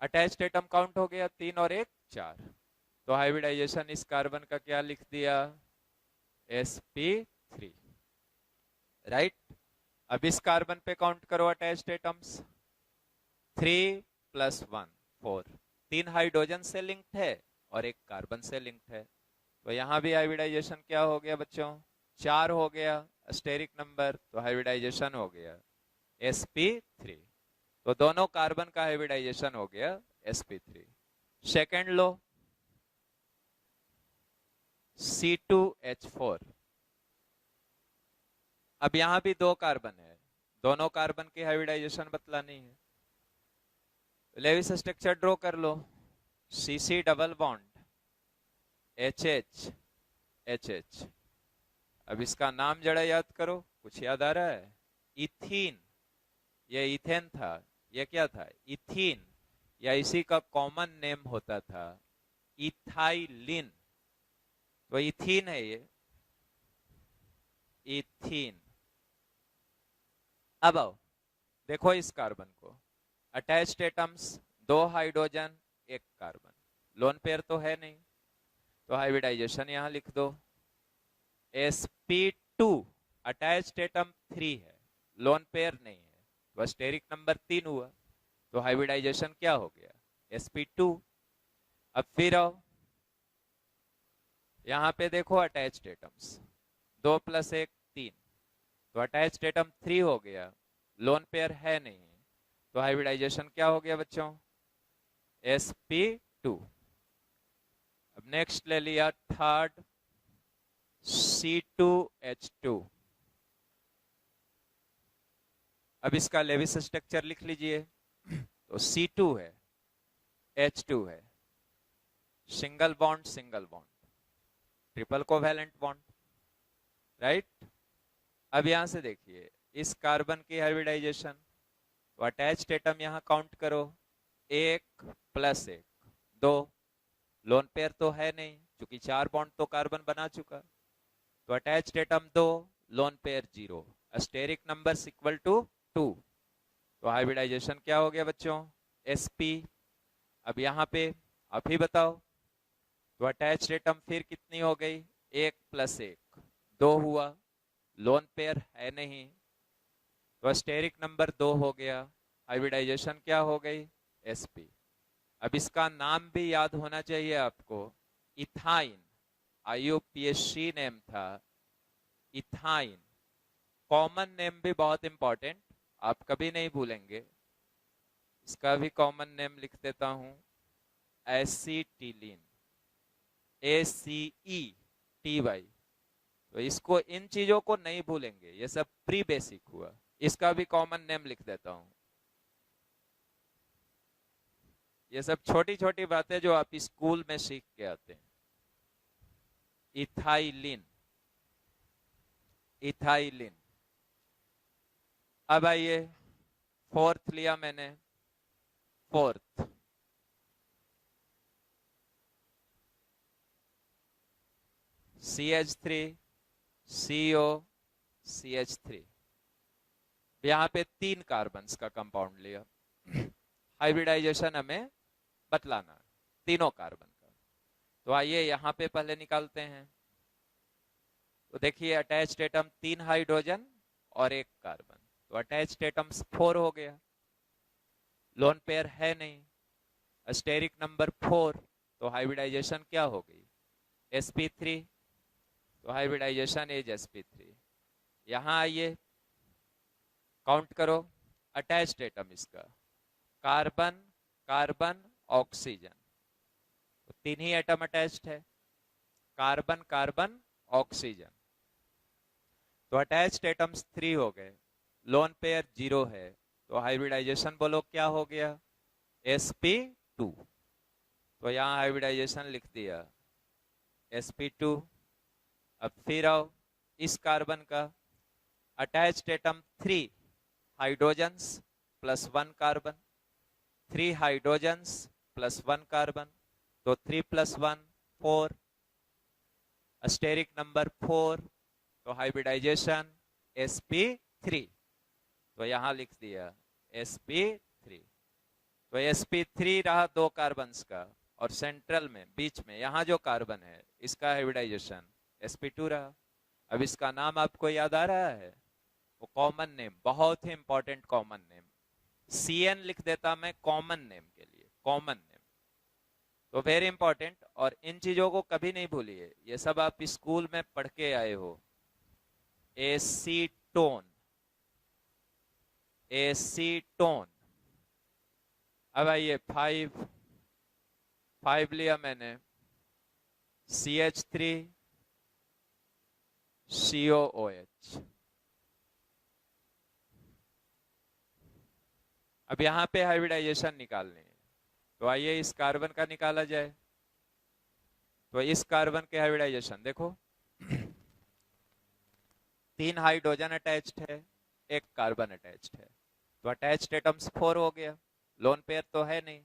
अटैच्ड एटम काउंट हो गया 3 और 1 4, तो हाइब्रिडाइजेशन इस कार्बन का क्या लिख दिया, sp3, राइट। अब इस कार्बन पे काउंट करो अटैच्ड एटम्स, 3 + 1 4, 3 हाइड्रोजन से लिंक्ड है और 1 कार्बन से लिंक्ड है, तो यहां भी हाइब्रिडाइजेशन क्या हो गया बच्चों, 4 हो गया स्टेरिक नंबर, तो हाइब्रिडाइजेशन हो गया sp3। तो दोनों कार्बन का हाइब्रिडाइजेशन हो गया sp3। सेकेंड लो, C2H4। अब यहां भी 2 कार्बन है, दोनों कार्बन की हाइब्रिडाइजेशन बतलानी है। लेविस स्ट्रक्चर ड्रॉ कर लो, CC double bond HH HH। अब इसका नाम जरा याद करो, कुछ याद आ रहा है, इथीन। ये इथेन था, ये क्या था, इथीन, या इसी का कॉमन नेम होता था इथाइलिन, तो इथीन है ये, इथीन। अब आओ देखो इस कार्बन को, attached atoms 2 hydrogen 1 carbon, loan pair तो है नहीं, तो हाइब्रिडाइजेशन यहां लिख दो sp2। अटैच्ड एटम 3 है, लोन पेयर नहीं है, तो स्टेरिक नंबर 3 हुआ, तो हाइब्रिडाइजेशन क्या हो गया, sp2। अब फिर आओ यहां पे देखो अटैच्ड एटम्स 2 + 1 3, तो अटैच्ड एटम 3 हो गया, लोन पेयर है नहीं, तो हाइब्रिडाइजेशन क्या हो गया बच्चों, sp2। अब नेक्स्ट ले लिया थर्ड, C2H2। अब इसका लेविस स्ट्रक्चर लिख लीजिए, तो C2 है, H2 है, single bond, triple covalent bond, right. अब यहां से देखिए इस कार्बन की हाइब्रिडाइजेशन, तो अटैच्ड एटम यहां काउंट करो, 1 + 1 2, लोन पेयर तो है नहीं क्योंकि 4 बॉन्ड तो कार्बन बना चुका, तो attached atom 2, lone pair 0, steric number equal to 2, तो हाइब्रिडाइजेशन क्या हो गया बच्चों, sp। अब यहां पे आप ही बताओ, तो अटैच्ड एटम फिर कितनी हो गई, 1 + 1 2 हुआ, लोन पेयर है नहीं, तो स्टेरिक नंबर 2 हो गया, हाइब्रिडाइजेशन क्या हो गई, sp। अब इसका नाम भी याद होना चाहिए आपको, इथाइन, IUPAC नेम था इथाइन। कॉमन नेम भी बहुत इंपॉर्टेंट, आप कभी नहीं भूलेंगे, इसका भी कॉमन नेम लिख देता हूं, एसीटिलीन, ACETY। तो इसको, इन चीजों को नहीं भूलेंगे, ये सब प्री बेसिक हुआ, इसका भी कॉमन नेम लिख देता हूं। ये सब छोटी छोटी बातें जो आप स्कूल में सीख के आते हैं। Ethylene, ethylene. अब आइए फोर्थ लिया मैंने, फोर्थ CH3 CO CH3। यहां पे 3 कार्बन्स का कंपाउंड लिया, हाइब्रिडाइजेशन हमें बतलाना तीनों कार्बन का, तो आइए यहां पे पहले निकालते हैं। तो देखिए अटैच्ड एटम 3 हाइड्रोजन और 1 कार्बन, तो अटैच्ड एटम्स 4 हो गया, लोन पेयर है नहीं, स्टेरिक नंबर 4, तो हाइब्रिडाइजेशन क्या हो गई, sp3, तो हाइब्रिडाइजेशन इज sp3। यहां आइए, काउंट करो अटैच्ड एटम इसका, कार्बन कार्बन ऑक्सीजन, तो तीन ही एटम अटैच्ड है, कार्बन कार्बन ऑक्सीजन। तो अटैच्ड एटम्स 3 हो गए, लोन पेयर 0 है, तो हाइब्रिडाइजेशन बोलो क्या हो गया, sp2। तो यहां हाइब्रिडाइजेशन लिख दिया sp2। अब फिर आओ इस कार्बन का, attached atom 3 hydrogens plus 1 carbon, 3 hydrogens plus 1 carbon, तो 3 + 1 4, स्टेरिक नंबर 4, तो हाइब्रिडाइजेशन sp3। तो यहां लिख दिया sp3। तो sp3 रहा 2 कार्बन्स का, और सेंट्रल में बीच में यहां जो कार्बन है इसका हाइब्रिडाइजेशन sp2 रहा। अब इसका नाम आपको याद आ रहा है, वो कॉमन नेम, बहुत ही इंपॉर्टेंट कॉमन नेम, CN लिख देता मैं कॉमन नेम के लिए, कॉमन नेम, तो वेरी इंपॉर्टेंट। और इन चीजों को कभी नहीं भूलिए, ये सब आप स्कूल में पढ़ के आए हो। Acetone, acetone. अब आइए 5 लिया मैंने, CH3 COOH। अब यहां पे हाइब्रिडाइजेशन निकालनी है, तो आइए इस कार्बन का निकाला जाए। तो इस कार्बन के हाइब्रिडाइजेशन देखो, 3 हाइड्रोजन अटैच्ड है, 1 कार्बन अटैच्ड है, तो अटैच्ड एटम्स 4 हो गया, लोन पेयर तो है नहीं,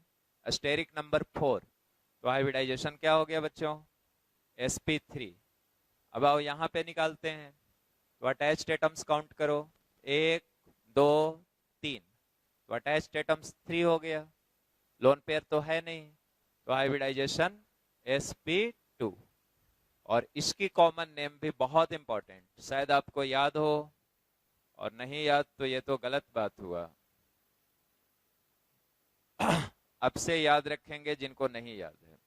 स्टेरिक नंबर 4, तो हाइब्रिडाइजेशन क्या हो गया बच्चों, sp3। अब आओ यहां पे निकालते हैं, तो अटैच्ड एटम्स काउंट करो, 1 2 3, तो अटैच्ड एटम्स 3 हो गया, लोन पेयर तो है नहीं, तो हाइब्रिडाइजेशन sp2। और इसकी कॉमन नेम भी बहुत इंपॉर्टेंट, शायद आपको याद हो, और नहीं याद तो ये तो गलत बात हुआ। अब से याद रखेंगे जिनको नहीं याद है,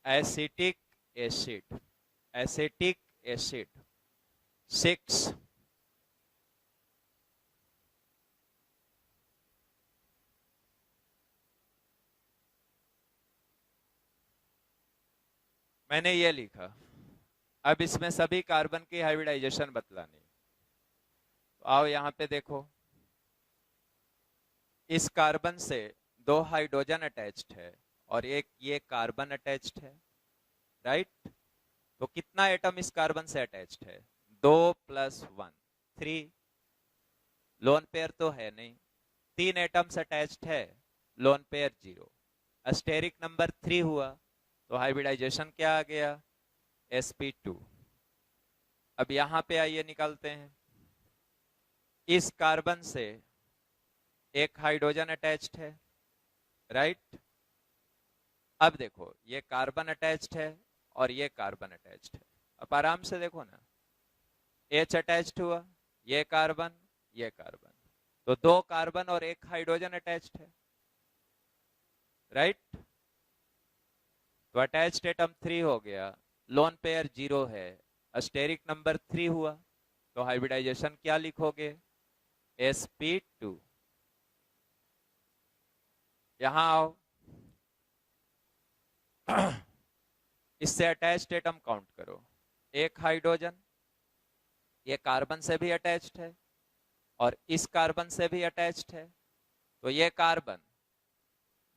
एसिटिक एसिड, एसिटिक एसिड 6, मैंने ये लिखा। अब इसमें सभी कार्बन की हाइब्रिडाइजेशन बतलानी, तो आओ यहां पे देखो, इस कार्बन से 2 हाइड्रोजन अटैच्ड है और एक ये कार्बन अटैच्ड है, राइट। तो कितना एटम इस कार्बन से अटैच्ड है, 2 + 1 3, लोन पेयर तो है नहीं, 3 एटम्स अटैच्ड है, लोन पेयर 0, स्टेरिक नंबर 3 हुआ, तो हाइब्रिडाइजेशन क्या आ गया, sp2। अब यहां पे आइए निकालते हैं, इस कार्बन से 1 हाइड्रोजन अटैच्ड है, राइट। अब देखो ये कार्बन अटैच्ड है और ये कार्बन अटैच्ड है, अब आराम से देखो ना, H अटैच्ड हुआ, ये कार्बन ये कार्बन, तो 2 कार्बन और 1 हाइड्रोजन अटैच्ड है, राइट। तो अटैच्ड एटम 3 हो गया, लोन पेयर 0 है, स्टेरिक नंबर 3 हुआ, तो हाइब्रिडाइजेशन क्या लिखोगे, sp2। यहां आओ, इससे अटैच्ड एटम काउंट करो, 1 हाइड्रोजन, ये कार्बन से भी अटैच्ड है और इस कार्बन से भी अटैच्ड है, तो ये कार्बन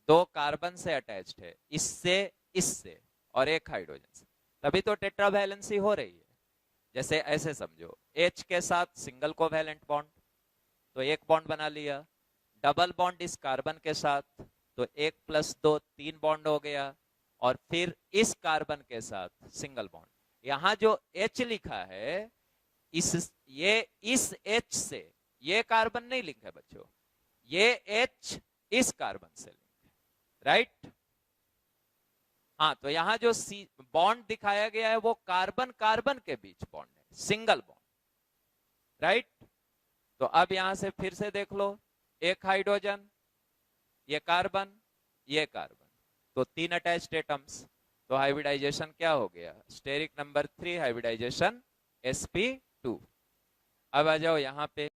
2 कार्बन से अटैच्ड है, इससे इससे और 1 हाइड्रोजन से, तभी तो टेट्रा वैलेंसी हो रही है। जैसे ऐसे समझो, H के साथ सिंगल कोवैलेंट बॉन्ड, तो 1 बॉन्ड बना लिया, डबल बॉन्ड इस कार्बन के साथ, तो 1 + 2 3 बॉन्ड हो गया, और फिर इस कार्बन के साथ सिंगल बॉन्ड। यहां जो H लिखा है, इस H से ये कार्बन नहीं लिंक है बच्चों, ये H इस कार्बन से लिंक है, राइट। हाँ, तो यहां जो बॉन्ड दिखाया गया है वो कार्बन कार्बन के बीच बॉन्ड है, सिंगल बॉन्ड, राइट। तो अब यहां से फिर से देख लो, 1 हाइड्रोजन, ये कार्बन ये कार्बन, तो 3 अटैच्ड एटम्स, तो हाइब्रिडाइजेशन क्या हो गया, स्टेरिक नंबर 3, हाइब्रिडाइजेशन sp2। अब आ जाओ यहाँ पे,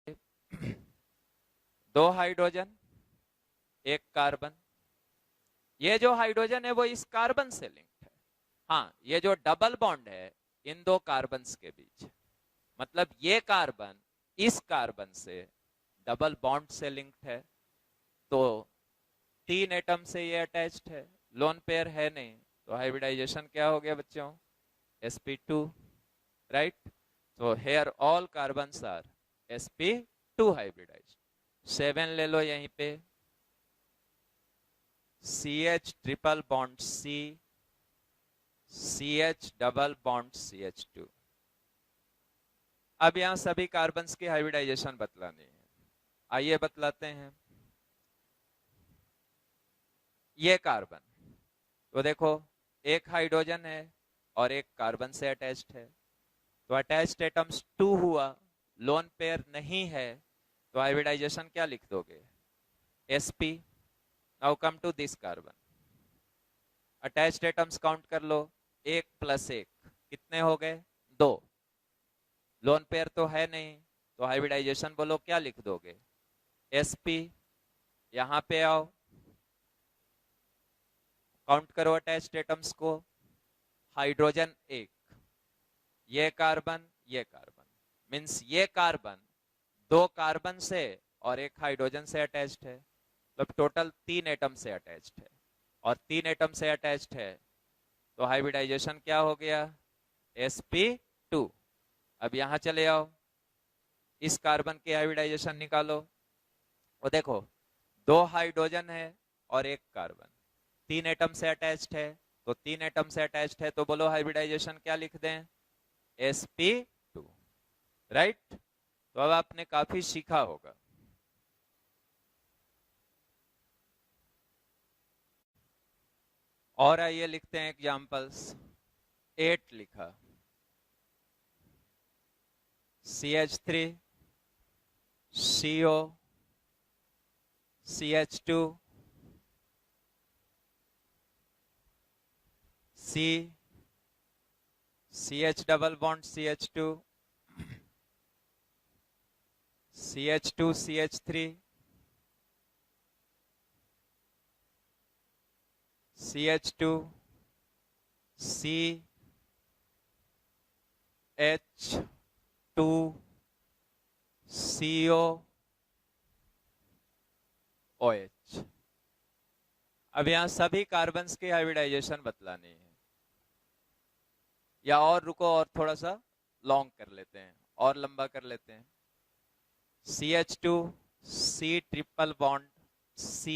दो हाइड्रोजन एक कार्बन, ये जो हाइड्रोजन है वो इस कार्बन से लिंक्ड है। हाँ, ये जो डबल बॉन्ड है इन दो कार्बन्स के बीच, मतलब ये कार्बन इस कार्बन से डबल बॉन्ड से लिंक्ड है, तो 3 एटम से ये अटैच्ड है, लोन पेयर है नहीं, तो हाइब्रिडाइजेशन क्या हो गया बच्चों, sp2, राइट। तो here all carbons are sp2 hybridised. 7 ले लो यहीं पे, CH triple bond C, CH double bond CH2। अब यहां सभी कार्बन्स की हाइब्रिडाइजेशन बतलानी है, आइए बतलाते हैं। ये कार्बन, तो देखो एक हाइड्रोजन है और एक कार्बन से अटैच्ड है, तो अटैच्ड एटम्स 2 हुआ, लोन पेयर नहीं है, तो हाइब्रिडाइजेशन क्या लिख दोगे, sp। Now come to this carbon, attached atoms count कर लो, 1 + 1 कितने हो गए, 2, लोन पेयर तो है नहीं, तो हाइब्रिडाइजेशन बोलो क्या लिख दोगे, sp। यहां पे आओ, काउंट करो अटैच्ड एटम्स को, हाइड्रोजन 1, ये कार्बन मीन्स ये कार्बन 2 कार्बन से और एक हाइड्रोजन से अटैच्ड है, मतलब टोटल 3 एटम से अटैच्ड है, और 3 एटम से अटैच्ड है, तो हाइब्रिडाइजेशन क्या हो गया, sp2। अब यहां चले आओ, इस कार्बन की हाइब्रिडाइजेशन निकालो, वो देखो 2 हाइड्रोजन है और एक कार्बन, 3 एटम से अटैच्ड है, तो 3 एटम से अटैच्ड है, तो बोलो हाइब्रिडाइजेशन क्या लिख दें, sp2, राइट। तो अब आपने काफी सीखा होगा। और आइए लिखते हैं एग्जांपल्स। 8 लिखा, CH3 CO CH2 C CH double bond CH2 CH2 CH3 CH2 C H2 CO OH। अब यहां सभी कार्बन्स की हाइब्रिडाइजेशन बतलानी है, या और रुको और थोड़ा सा लॉन्ग कर लेते हैं, और लंबा कर लेते हैं। CH2 C triple bond C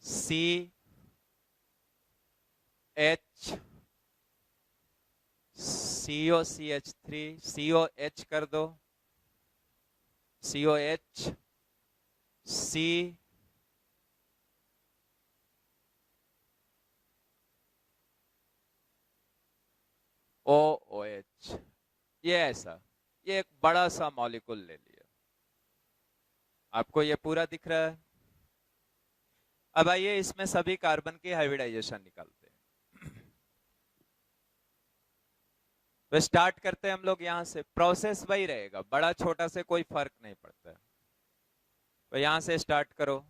C H COCH3 COH कर दो, COH C OOH। ये ऐसा, ये एक बड़ा सा मॉलिक्यूल ले लिया, आपको ये पूरा दिख रहा है। अब आइए इसमें सभी कार्बन की हाइब्रिडाइजेशन निकालते हैं। तो स्टार्ट करते हैं हम लोग यहां से, प्रोसेस वही रहेगा, बड़ा छोटा से कोई फर्क नहीं पड़ता है। तो यहां से स्टार्ट करो,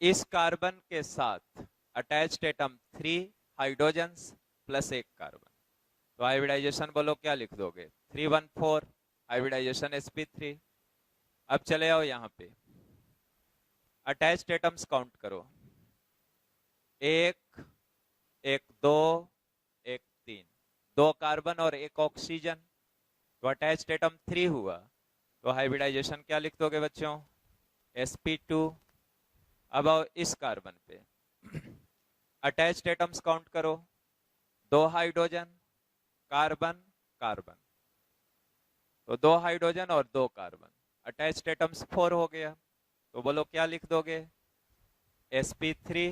इस कार्बन के साथ attached atom 3 hydrogens plus 1 carbon, तो हाइब्रिडाइजेशन बोलो क्या लिख दोगे, 314, हाइब्रिडाइजेशन sp3। अब चले आओ यहाँ पे, अटैच्ड एटम्स काउंट करो, 1 1 2 1 3, 2 कार्बन और 1 ऑक्सीजन, तो अटैच्ड एटम 3 हुआ, तो हाइब्रिडाइजेशन क्या लिख दोगे बच्चों, sp2। अब आओ इस कार्बन पे, अटैच्ड एटम्स काउंट करो, 2 हाइड्रोजन कार्बन कार्बन, तो 2 हाइड्रोजन और 2 कार्बन, अटैच्ड एटम्स 4 हो गया, तो बोलो क्या लिख दोगे, sp3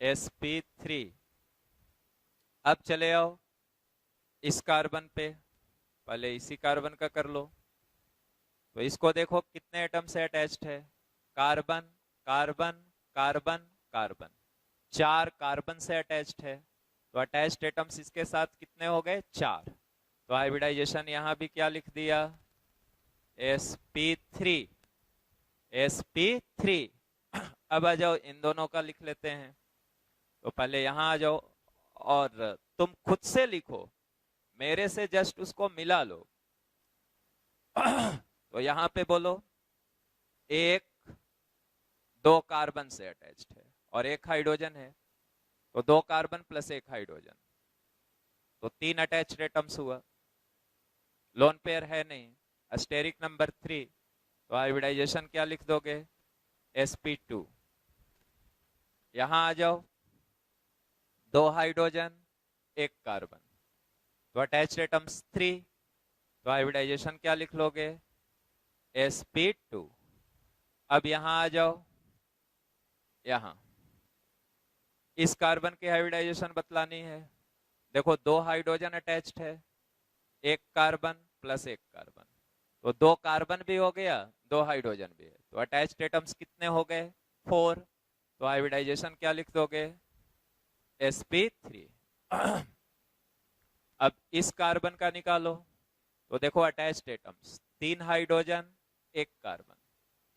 sp3। अब चले आओ इस कार्बन पे, पहले इसी कार्बन का कर लो, तो इसको देखो कितने एटम से अटैच्ड है, carbon carbon carbon carbon, 4 carbon से अटैच्ड है, तो अटैच्ड एटम्स इसके साथ कितने हो गए? 4। तो हाइब्रिडाइजेशन यहां भी क्या लिख दिया? sp3। sp3। अब आ जाओ इन दोनों का लिख लेते हैं। तो पहले यहां आ जाओ और तुम खुद से लिखो, मेरे से जस्ट उसको मिला लो। तो यहां पे बोलो एक दो कार्बन से अटैच्ड है और एक हाइड्रोजन है, तो 2 कार्बन प्लस 1 हाइड्रोजन, तो 3 अटैच्ड एटम्स हुआ। लोन पेयर है नहीं, अस्टेरिक नंबर 3, तो हाइब्रिडाइजेशन क्या लिख दोगे? sp2। यहां आ जाओ, 2 हाइड्रोजन 1 कार्बन, तो अटैच्ड एटम्स 3, तो हाइब्रिडाइजेशन क्या लिख लोगे? sp2। अब यहां आ जाओ, यहां इस कार्बन की हाइब्रिडाइजेशन बतलानी है। देखो 2 हाइड्रोजन अटैच्ड है, 1 कार्बन प्लस 1 कार्बन, तो 2 कार्बन भी हो गया, 2 हाइड्रोजन भी है, तो अटैच्ड एटम्स कितने हो गए? 4। तो हाइब्रिडाइजेशन क्या लिख दोगे? sp3। अब इस कार्बन का निकालो, तो देखो अटैच्ड एटम्स 3 हाइड्रोजन 1 कार्बन,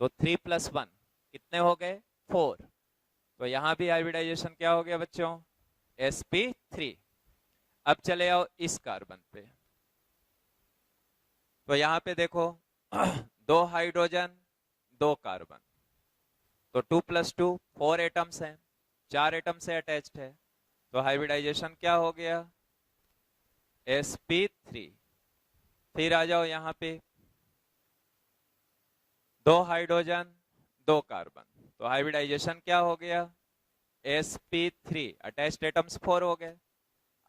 तो 3 + 1 कितने हो गए? 4। तो यहां भी हाइब्रिडाइजेशन क्या हो गया बच्चों? sp3। अब चले आओ इस कार्बन पे, तो यहां पे देखो 2 हाइड्रोजन 2 कार्बन, तो 2 + 2 4 एटम्स हैं, 4 एटम से अटैच्ड है, तो हाइब्रिडाइजेशन क्या हो गया? sp3। फिर आ जाओ यहां पे, 2 हाइड्रोजन 2 कार्बन, तो हाइब्रिडाइजेशन क्या हो गया? sp3। अटैच्ड एटम्स 4 हो गए।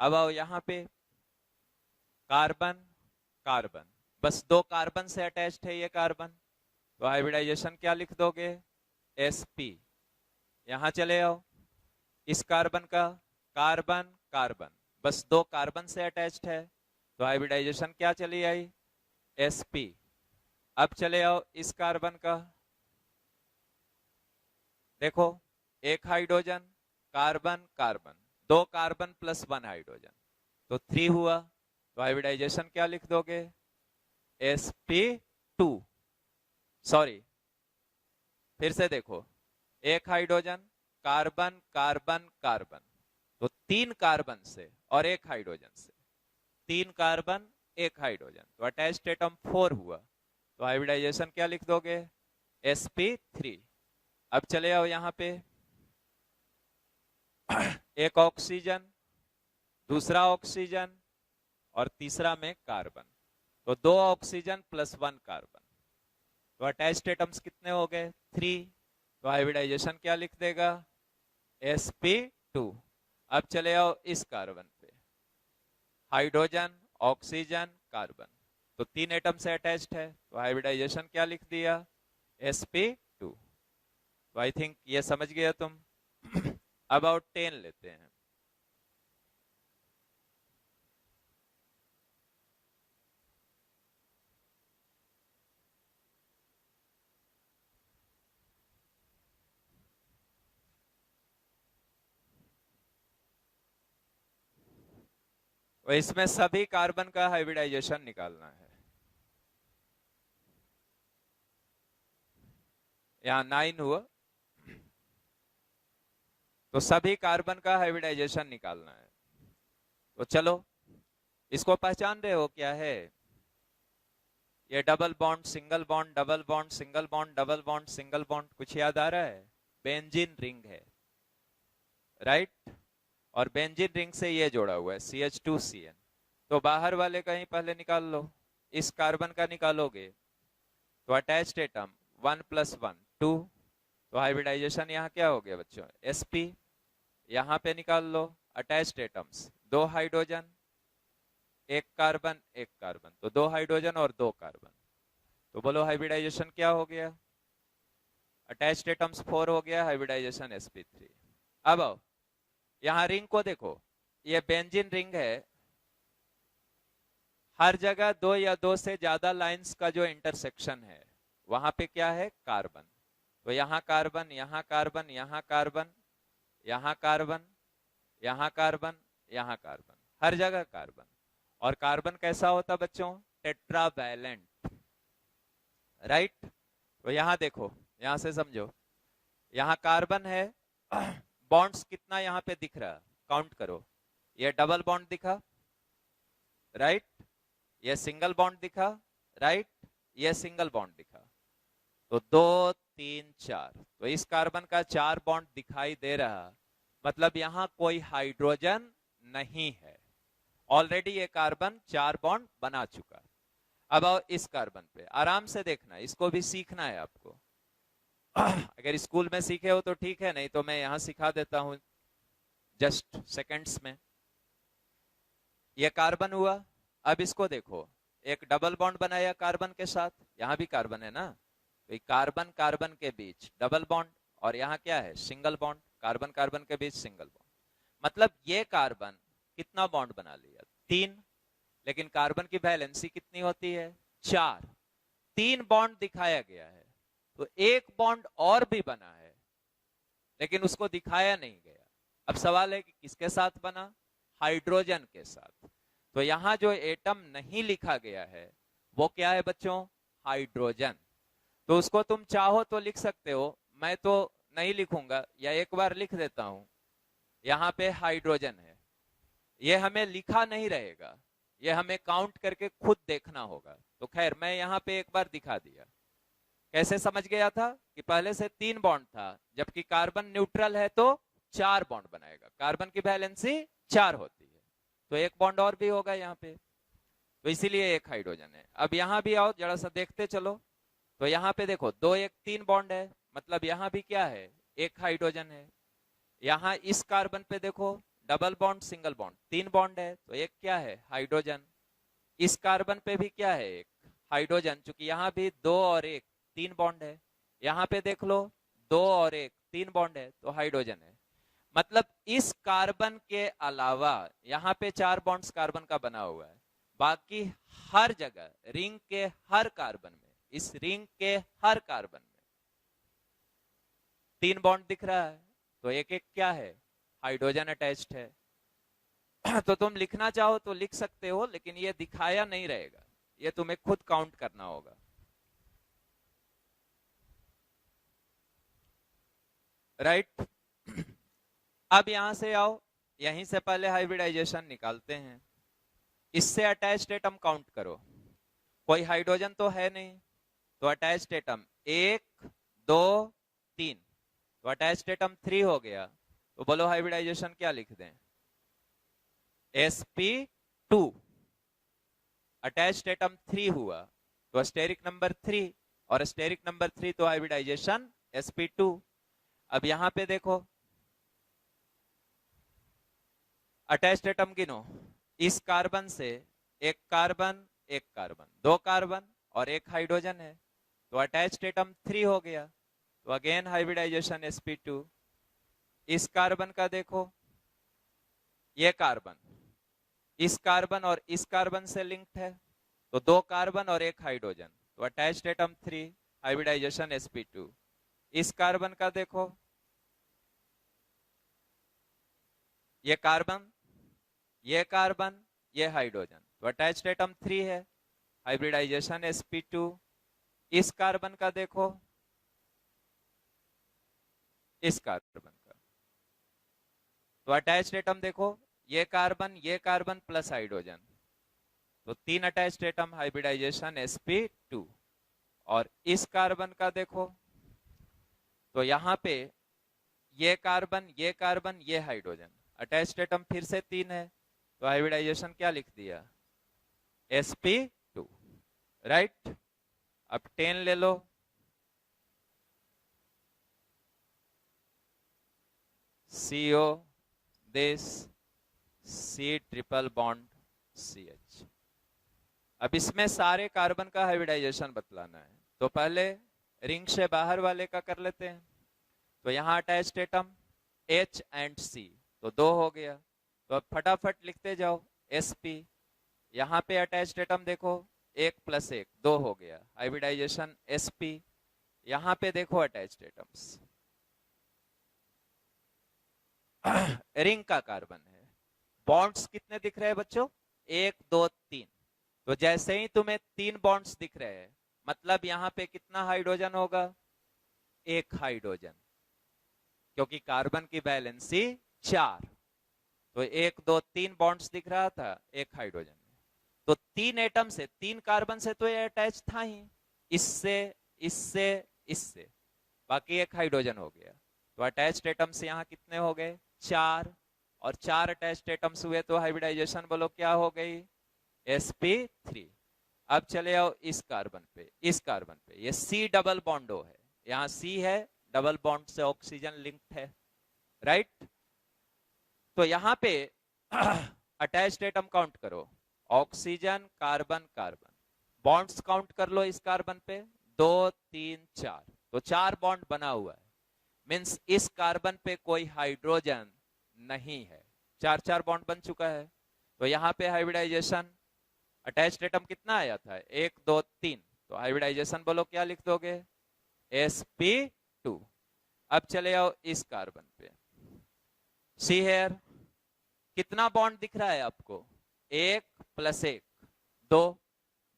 अब आओ यहां पे, कार्बन कार्बन, बस 2 कार्बन से अटैच्ड है ये कार्बन, तो हाइब्रिडाइजेशन क्या लिख दोगे? sp। यहां चले आओ, इस कार्बन का कार्बन कार्बन, बस 2 कार्बन से अटैच्ड है, तो हाइब्रिडाइजेशन क्या चली आई? sp। अब चले आओ इस कार्बन का, देखो 1 hydrogen carbon carbon, 2 carbon plus 1 hydrogen, तो 3 हुआ, तो हाइब्रिडाइजेशन क्या लिख दोगे? sp2। सॉरी, फिर से देखो, 1 हाइड्रोजन कार्बन कार्बन कार्बन, तो 3 कार्बन से और 1 हाइड्रोजन से, 3 कार्बन 1 हाइड्रोजन, तो अटैच्ड एटम 4 हुआ, तो हाइब्रिडाइजेशन क्या लिख दोगे? sp3। अब चले आओ यहां पे, एक ऑक्सीजन, दूसरा ऑक्सीजन और तीसरा में कार्बन, तो 2 ऑक्सीजन प्लस 1 कार्बन, तो अटैच्ड एटम्स कितने हो गए? 3। तो हाइब्रिडाइजेशन क्या लिख देगा? sp2। अब चले आओ इस कार्बन पे, हाइड्रोजन ऑक्सीजन कार्बन, तो 3 एटम से अटैच्ड है, तो हाइब्रिडाइजेशन क्या लिख दिया? sp2। तो आई थिंक ये समझ गया तुम। अब आउट 10 लेते हैं। तो इसमें सभी कार्बन का हाइब्रिडाइजेशन निकालना है। यहां 9 हुआ, तो सभी कार्बन का हाइब्रिडाइजेशन निकालना है। तो चलो, इसको पहचान रहे हो क्या है? ये double bond single bond double bond single bond double bond single bond, कुछ याद आ रहा है? बेंजीन रिंग है, राइट? और बेंजीन रिंग से ये जोड़ा हुआ है CH2CN। तो बाहर वाले का ही पहले निकाल लो। इस कार्बन का निकालोगे तो अटैच्ड एटम 1 + 1 2, तो हाइब्रिडाइजेशन यहाँ क्या हो गया बच्चों? sp। यहाँ पे निकाल लो attached atoms, 2 hydrogen 1 carbon 1 carbon, तो 2 हाइड्रोजन और 2 कार्बन, तो बोलो हाइब्रिडाइजेशन क्या हो गया? अटैच्ड एटम्स 4 हो गया, हाइब्रिडाइजेशन sp3। अब आओ यहाँ रिंग को देखो, ये बेंजीन रिंग है, हर जगह 2 या 2 से ज्यादा लाइंस का जो इंटरसेक्शन है वहां पे क्या है? कार्बन। तो यहाँ कार्बन यहाँ कार्बन यहाँ कार्बन यहाँ कार्बन यहाँ कार्बन यहाँ कार्बन, हर जगह कार्बन। और कार्बन कैसा होता बच्चों? Tetravalent, right. तो यहाँ देखो, यहाँ से समझो, यहाँ कार्बन है, बॉन्ड्स कितना यहाँ पे दिख रहा है, काउंट करो। ये डबल बॉन्ड दिखा, राइट, ये सिंगल बॉन्ड दिखा, राइट, ये सिंगल बॉन्ड दिखा, तो 2 3 4, तो इस कार्बन का 4 बॉन्ड दिखाई दे रहा, मतलब यहां कोई हाइड्रोजन नहीं है, ऑलरेडी ये कार्बन 4 बॉन्ड बना चुका। अब आओ इस कार्बन पे, आराम से देखना, इसको भी सीखना है आपको। अगर स्कूल में सीखे हो तो ठीक है, नहीं तो मैं यहां सिखा देता हूं जस्ट सेकंड्स में। ये कार्बन हुआ, अब इसको देखो, एक डबल बॉन्ड बनाया कार्बन के साथ, यहां भी कार्बन है ना, तो कार्बन कार्बन के बीच डबल बॉन्ड, और यहाँ क्या है, सिंगल बॉन्ड, कार्बन कार्बन के बीच सिंगल बॉन्ड। मतलब ये कार्बन कितना बॉन्ड बना लिया? 3, लेकिन कार्बन की वैलेंसी कितनी होती है? 4। 3 बॉन्ड दिखाया गया है, तो एक बॉन्ड और भी बना है, लेकिन उसको दिखाया नहीं गया। अब सवाल है कि किसके साथ बना? हाइड्रोजन के साथ। तो यहां जो एटम नहीं लिखा गया है वो क्या है बच्चों? हाइड्रोजन। तो उसको तुम चाहो तो लिख सकते हो, मैं तो नहीं लिखूंगा, या एक बार लिख देता हूं, यहाँ पे हाइड्रोजन है। ये हमें लिखा नहीं रहेगा, ये हमें काउंट करके खुद देखना होगा। तो खैर मैं यहाँ पे एक बार दिखा दिया। कैसे समझ गया था कि पहले से 3 बॉन्ड था, जबकि कार्बन न्यूट्रल है तो 4 बॉन्ड बनाएगा, कार्बन की वैलेंसी 4 होती है, तो एक बॉन्ड और भी होगा यहाँ पे, तो इसीलिए एक हाइड्रोजन है। अब यहाँ भी आओ, जरा सा देखते चलो, तो यहाँ पे देखो 2 1 3 बॉन्ड है, मतलब यहाँ भी क्या है? एक हाइड्रोजन है। यहाँ इस कार्बन पे देखो, double bond single bond, 3 bond है, तो एक क्या है? हाइड्रोजन। इस कार्बन पे भी क्या है? एक हाइड्रोजन, चूंकि यहाँ भी 2 और 1 3 बॉन्ड है। यहाँ पे देख लो 2 और 1 3 बॉन्ड है, तो हाइड्रोजन है। मतलब इस कार्बन के अलावा यहाँ पे 4 बॉन्ड्स कार्बन का बना हुआ है, बाकी हर जगह रिंग के हर कार्बन में, इस रिंग के हर कार्बन में 3 बॉन्ड दिख रहा है, तो एक एक क्या है? हाइड्रोजन अटैच्ड है। तो तुम लिखना चाहो तो लिख सकते हो, लेकिन ये दिखाया नहीं रहेगा, ये तुम्हें खुद काउंट करना होगा। राइट। अब यहां से आओ, यहीं से पहले हाइब्रिडाइजेशन निकालते हैं। इससे अटैच्ड एटम काउंट करो, कोई हाइड्रोजन तो है नहीं, तो अटैच्ड एटम 1 2 3, तो अटैच्ड एटम 3 हो गया। तो बोलो हाइब्रिडाइजेशन क्या लिख दें? sp2। अटैच्ड एटम 3 हुआ, तो स्टेरिक नंबर 3, और स्टेरिक नंबर 3 तो हाइब्रिडाइजेशन sp2। अब यहां पे देखो, अटैच्ड एटम गिनो, इस कार्बन से एक कार्बन, एक कार्बन, 2 कार्बन और एक हाइड्रोजन है, तो अटैच्ड एटम 3 हो गया, तो अगेन हाइब्रिडाइजेशन sp2। इस कार्बन का देखो, ये कार्बन इस कार्बन और इस कार्बन से लिंक्ड है, तो 2 कार्बन और एक हाइड्रोजन, तो अटैच्ड एटम 3, हाइब्रिडाइजेशन sp2। इस कार्बन का देखो, ये कार्बन, ये कार्बन, ये हाइड्रोजन, तो अटैच्ड एटम 3 है, हाइब्रिडाइजेशन sp2। इस कार्बन का देखो, इस कार्बन का, तो अटैच्ड एटम देखो, ये कार्बन प्लस हाइड्रोजन, तो 3 अटैच्ड एटम, हाइब्रिडाइजेशन sp2। और इस कार्बन का देखो, तो यहां पे ये कार्बन, ये हाइड्रोजन, अटैच्ड एटम फिर से 3 है, तो हाइब्रिडाइजेशन क्या लिख दिया? sp2। राइट। अब 10 ले लो, CO this C triple bond CH। अब इसमें सारे कार्बन का हाइब्रिडाइजेशन बतलाना है, तो पहले रिंग से बाहर वाले का कर लेते हैं। तो यहाँ attached atom H and C, तो 2 हो गया, तो अब फटाफट लिखते जाओ sp। यहाँ पे अटैच्ड एटम देखो, 1 + 1 2 हो गया, हाइब्रिडाइजेशन sp। यहाँ पे देखो अटैच्ड एटम्स, रिंग का कार्बन है, बॉन्ड्स कितने दिख रहे हैं बच्चों? 1 2 3। तो जैसे ही तुम्हें 3 बॉन्ड्स दिख रहे हैं, मतलब यहां पे कितना हाइड्रोजन होगा? 1 हाइड्रोजन, क्योंकि कार्बन की वैलेंसी 4। तो 1 2 3 बॉन्ड्स दिख रहा था, 1 हाइड्रोजन। तो 3 एटम से, 3 कार्बन से तो ये अटैच था ही, इससे इससे इससे, बाकी 1 हाइड्रोजन हो गया। तो अटैच्ड एटम्स यहाँ कितने हो गए? 4। और 4 अटैच्ड एटम्स हुए तो हाइब्रिडाइजेशन बोलो क्या हो गई? sp3। अब चले आओ इस कार्बन पे, इस कार्बन पे ये C डबल बॉन्डो है, यहाँ C है, डबल बॉन्ड से ऑक्सीजन लिंक्ड है, राइट? तो यहाँ पे अटैच्ड एटम काउंट करो, oxygen carbon carbon, bonds count कर लो इस कार्बन पे, 2 3 4। तो 4 बॉन्ड बना हुआ है, मींस इस कार्बन पे कोई हाइड्रोजन नहीं है, 4 4 बॉन्ड बन चुका है। तो यहाँ पे हाइब्रिडाइजेशन अटैच्ड एटम कितना आया था? 1 2 3। तो हाइब्रिडाइजेशन बोलो क्या लिख दोगे? sp2। अब चले आओ इस कार्बन पे, सी हेयर, कितना बॉन्ड दिख रहा है आपको? 1 + 1 2,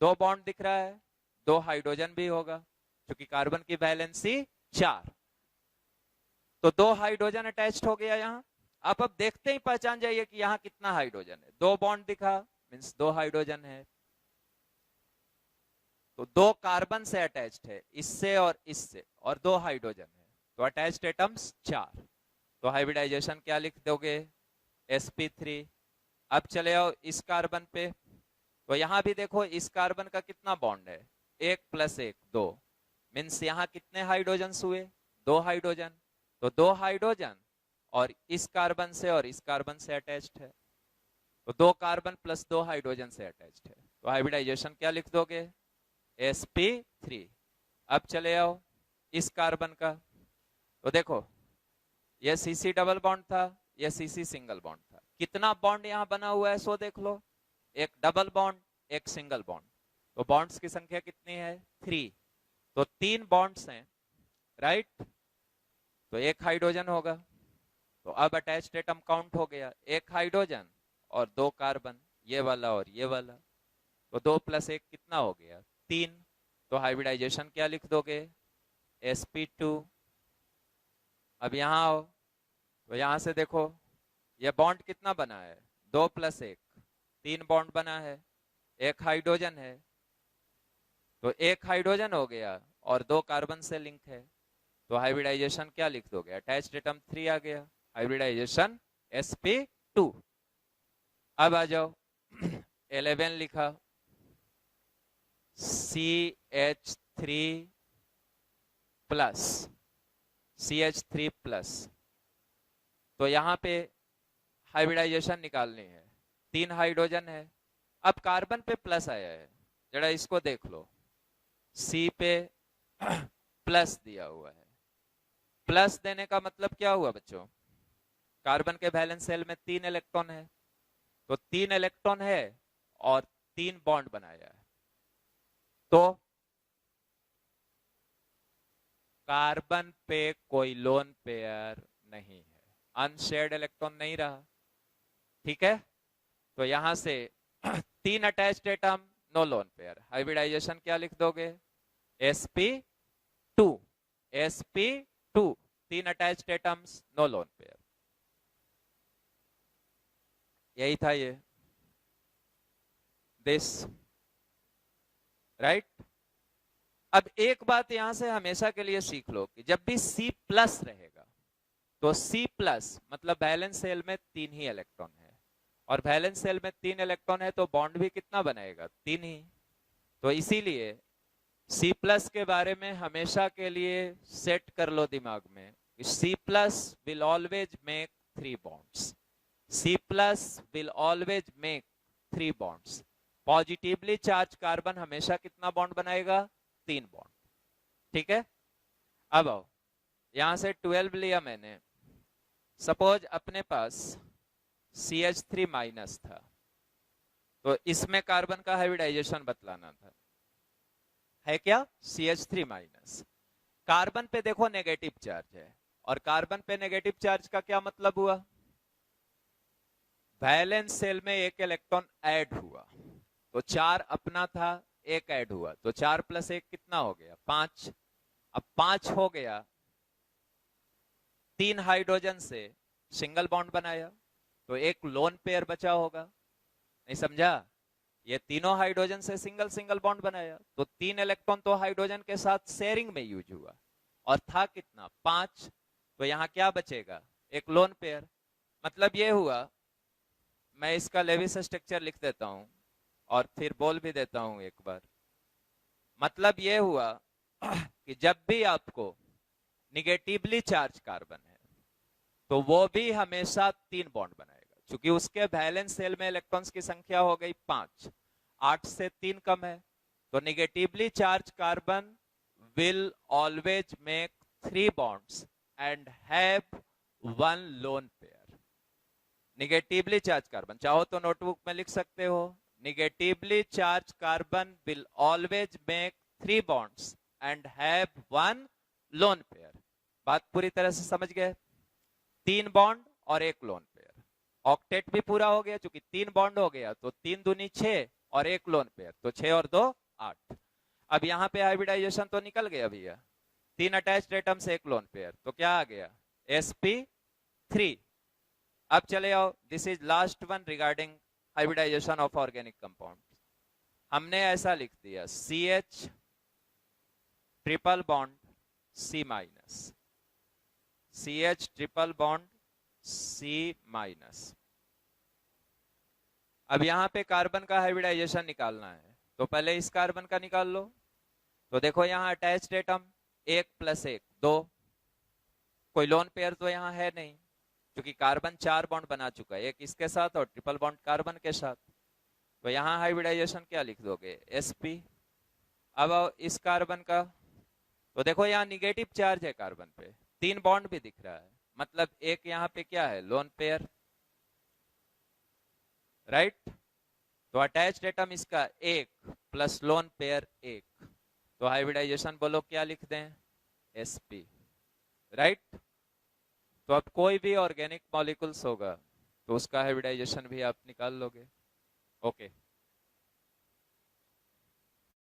2 बॉन्ड दिख रहा है, 2 हाइड्रोजन भी होगा क्योंकि कार्बन की वैलेंसी 4। तो 2 हाइड्रोजन अटैच्ड हो गया यहाँ। आप अब देखते ही पहचान जाइए कि यहाँ कितना हाइड्रोजन है। 2 बॉन्ड दिखा, मींस 2 हाइड्रोजन है। तो 2 कार्बन से अटैच्ड है, इससे और इससे, और 2 हाइड्रोजन है, तो अटैच्ड एटम्स 4। तो हाइब्रिडाइजेशन क्या लिख दोगे? sp3। अब चले आओ इस कार्बन पे, तो यहां भी देखो इस कार्बन का कितना बॉन्ड है? 1 + 1 2, मीन्स यहाँ कितने हाइड्रोजन हुए? 2 हाइड्रोजन। तो 2 हाइड्रोजन और इस कार्बन से और इस कार्बन से अटैच्ड है, तो 2 कार्बन + 2 हाइड्रोजन से अटैच्ड है। तो हाइब्रिडाइजेशन क्या लिख दोगे? sp3। अब चले आओ इस कार्बन का, तो देखो ये cc डबल बॉन्ड था, ये cc सिंगल बॉन्ड था। कितना बॉन्ड यहाँ बना हुआ है सो देख लो, एक डबल बॉन्ड, एक सिंगल बॉन्ड। तो बॉन्ड्स की संख्या कितनी है? 3। तो 3 बॉन्ड्स हैं, राइट? तो 1 हाइड्रोजन होगा। तो अब अटैच्ड एटम काउंट हो गया, 1 हाइड्रोजन और 2 कार्बन, ये वाला और ये वाला। तो 2 + 1 कितना हो गया? 3। तो हाइब्रिडाइजेशन क्या लिख दोगे? sp2। अब यहाँ आओ, तो यहाँ से देखो ये बॉन्ड कितना बना है? 2 + 1 3 बॉन्ड बना है, 1 हाइड्रोजन है, तो 1 हाइड्रोजन हो गया और 2 कार्बन से लिंक है। तो हाइब्रिडाइजेशन क्या लिख दोगे? अटैच्ड एटम 3 आ गया, हाइब्रिडाइजेशन sp2। अब आ जाओ 11 लिखा, CH3 प्लस, CH3 प्लस। तो यहां पे हाइब्रिडाइजेशन निकालनी है, 3 हाइड्रोजन है। अब कार्बन पे प्लस आया है, जरा इसको देख लो, C पे प्लस दिया हुआ है। प्लस देने का मतलब क्या हुआ बच्चों? कार्बन के वैलेंस शेल में 3 इलेक्ट्रॉन है, तो 3 इलेक्ट्रॉन है और 3 बॉन्ड बनाया है। तो कार्बन पे कोई लोन पेयर नहीं है, अनशेयर्ड इलेक्ट्रॉन नहीं रहा, ठीक है? तो यहां से 3 attached atom, no lone pair. Hybridisation क्या लिख दोगे? sp2। sp2, 3 attached atoms, no lone pair. यही था ये, दिस, राइट? अब एक बात यहां से हमेशा के लिए सीख लो कि जब भी C+ रहेगा तो C+ मतलब वैलेंस शेल में 3 ही इलेक्ट्रॉन है, और वैलेंस शेल में 3 इलेक्ट्रॉन है तो बॉन्ड भी कितना बनाएगा? 3 ही। तो इसीलिए C+ के बारे में हमेशा के लिए सेट कर लो दिमाग में, C+ will always make 3 bonds। C+ will always make 3 bonds। Positively charge carbon हमेशा कितना बॉन्ड बनाएगा? 3 बॉन्ड, ठीक है? अब आओ, यहां से 12 लिया मैंने, सपोज अपने पास CH3- था, तो इसमें कार्बन का हाइब्रिडाइजेशन बतलाना था, है क्या? CH3-। कार्बन पे देखो नेगेटिव चार्ज है, और कार्बन पे नेगेटिव चार्ज का क्या मतलब हुआ? वैलेंस सेल में एक इलेक्ट्रॉन ऐड हुआ, तो 4 अपना था, एक ऐड हुआ, तो 4 + 1 कितना हो गया? 5। अब 5 हो गया, 3 हाइड्रोजन से सिंगल बॉन्ड बनाया, तो एक लोन पेयर बचा होगा। नहीं समझा? ये तीनों हाइड्रोजन से सिंगल सिंगल बॉन्ड बनाया, तो 3 इलेक्ट्रॉन तो हाइड्रोजन के साथ शेयरिंग में यूज हुआ, और था कितना? 5। तो यहां क्या बचेगा? एक लोन पेयर। मतलब ये हुआ, मैं इसका लेविस स्ट्रक्चर लिख देता हूं और फिर बोल भी देता हूं एक बार। मतलब ये हुआ कि जब भी आपको निगेटिवली चार्ज कार्बन है, तो वो भी हमेशा 3 बॉन्ड बनाएगा, क्योंकि उसके वैलेंस सेल में इलेक्ट्रॉन्स की संख्या हो गई 5, 8 से 3 कम है, तो negatively charge carbon will always make 3 bonds and have 1 lone pair. Negatively charge carbon, चाहो तो नोटबुक में लिख सकते हो, negatively charge carbon will always make 3 bonds and have 1 lone pair. बात पूरी तरह से समझ गए? 3 बॉन्ड और एक लोन पेयर, ऑक्टेट भी पूरा हो गया, क्योंकि 3 बॉन्ड हो गया तो 3 दूनी 6 और एक लोन पेयर, तो 6 और 2 8। अब यहां पे हाइब्रिडाइजेशन तो निकल गया भैया, 3 अटैच्ड एटम्स एक लोन पेयर, तो क्या आ गया? sp3। अब चले आओ, this is last one regarding hybridisation of organic compound. हमने ऐसा लिख दिया CH triple bond C-, CH triple bond C-। अब यहां पे कार्बन का हाइब्रिडाइजेशन निकालना है, तो पहले इस कार्बन का निकाल लो। तो देखो यहां अटैच्ड एटम 1 + 1 2, कोई लोन पेयर तो यहां है नहीं, क्योंकि कार्बन 4 बॉन्ड बना चुका है, एक इसके साथ और ट्रिपल बॉन्ड कार्बन के साथ। तो यहां हाइब्रिडाइजेशन क्या लिख दोगे? sp। अब इस कार्बन का, तो देखो यहां निगेटिव चार्ज है कार्बन पे, 3 बॉन्ड भी दिख रहा है, मतलब एक यहां पे क्या है? Lone pair, right? तो अटैच्ड एटम इसका 1 + लोन पेयर 1, तो हाइब्रिडाइजेशन बोलो क्या लिख दें? sp, right? तो अब कोई भी ऑर्गेनिक मॉलिक्यूल्स होगा तो उसका हाइब्रिडाइजेशन भी आप निकाल लोगे। ओके।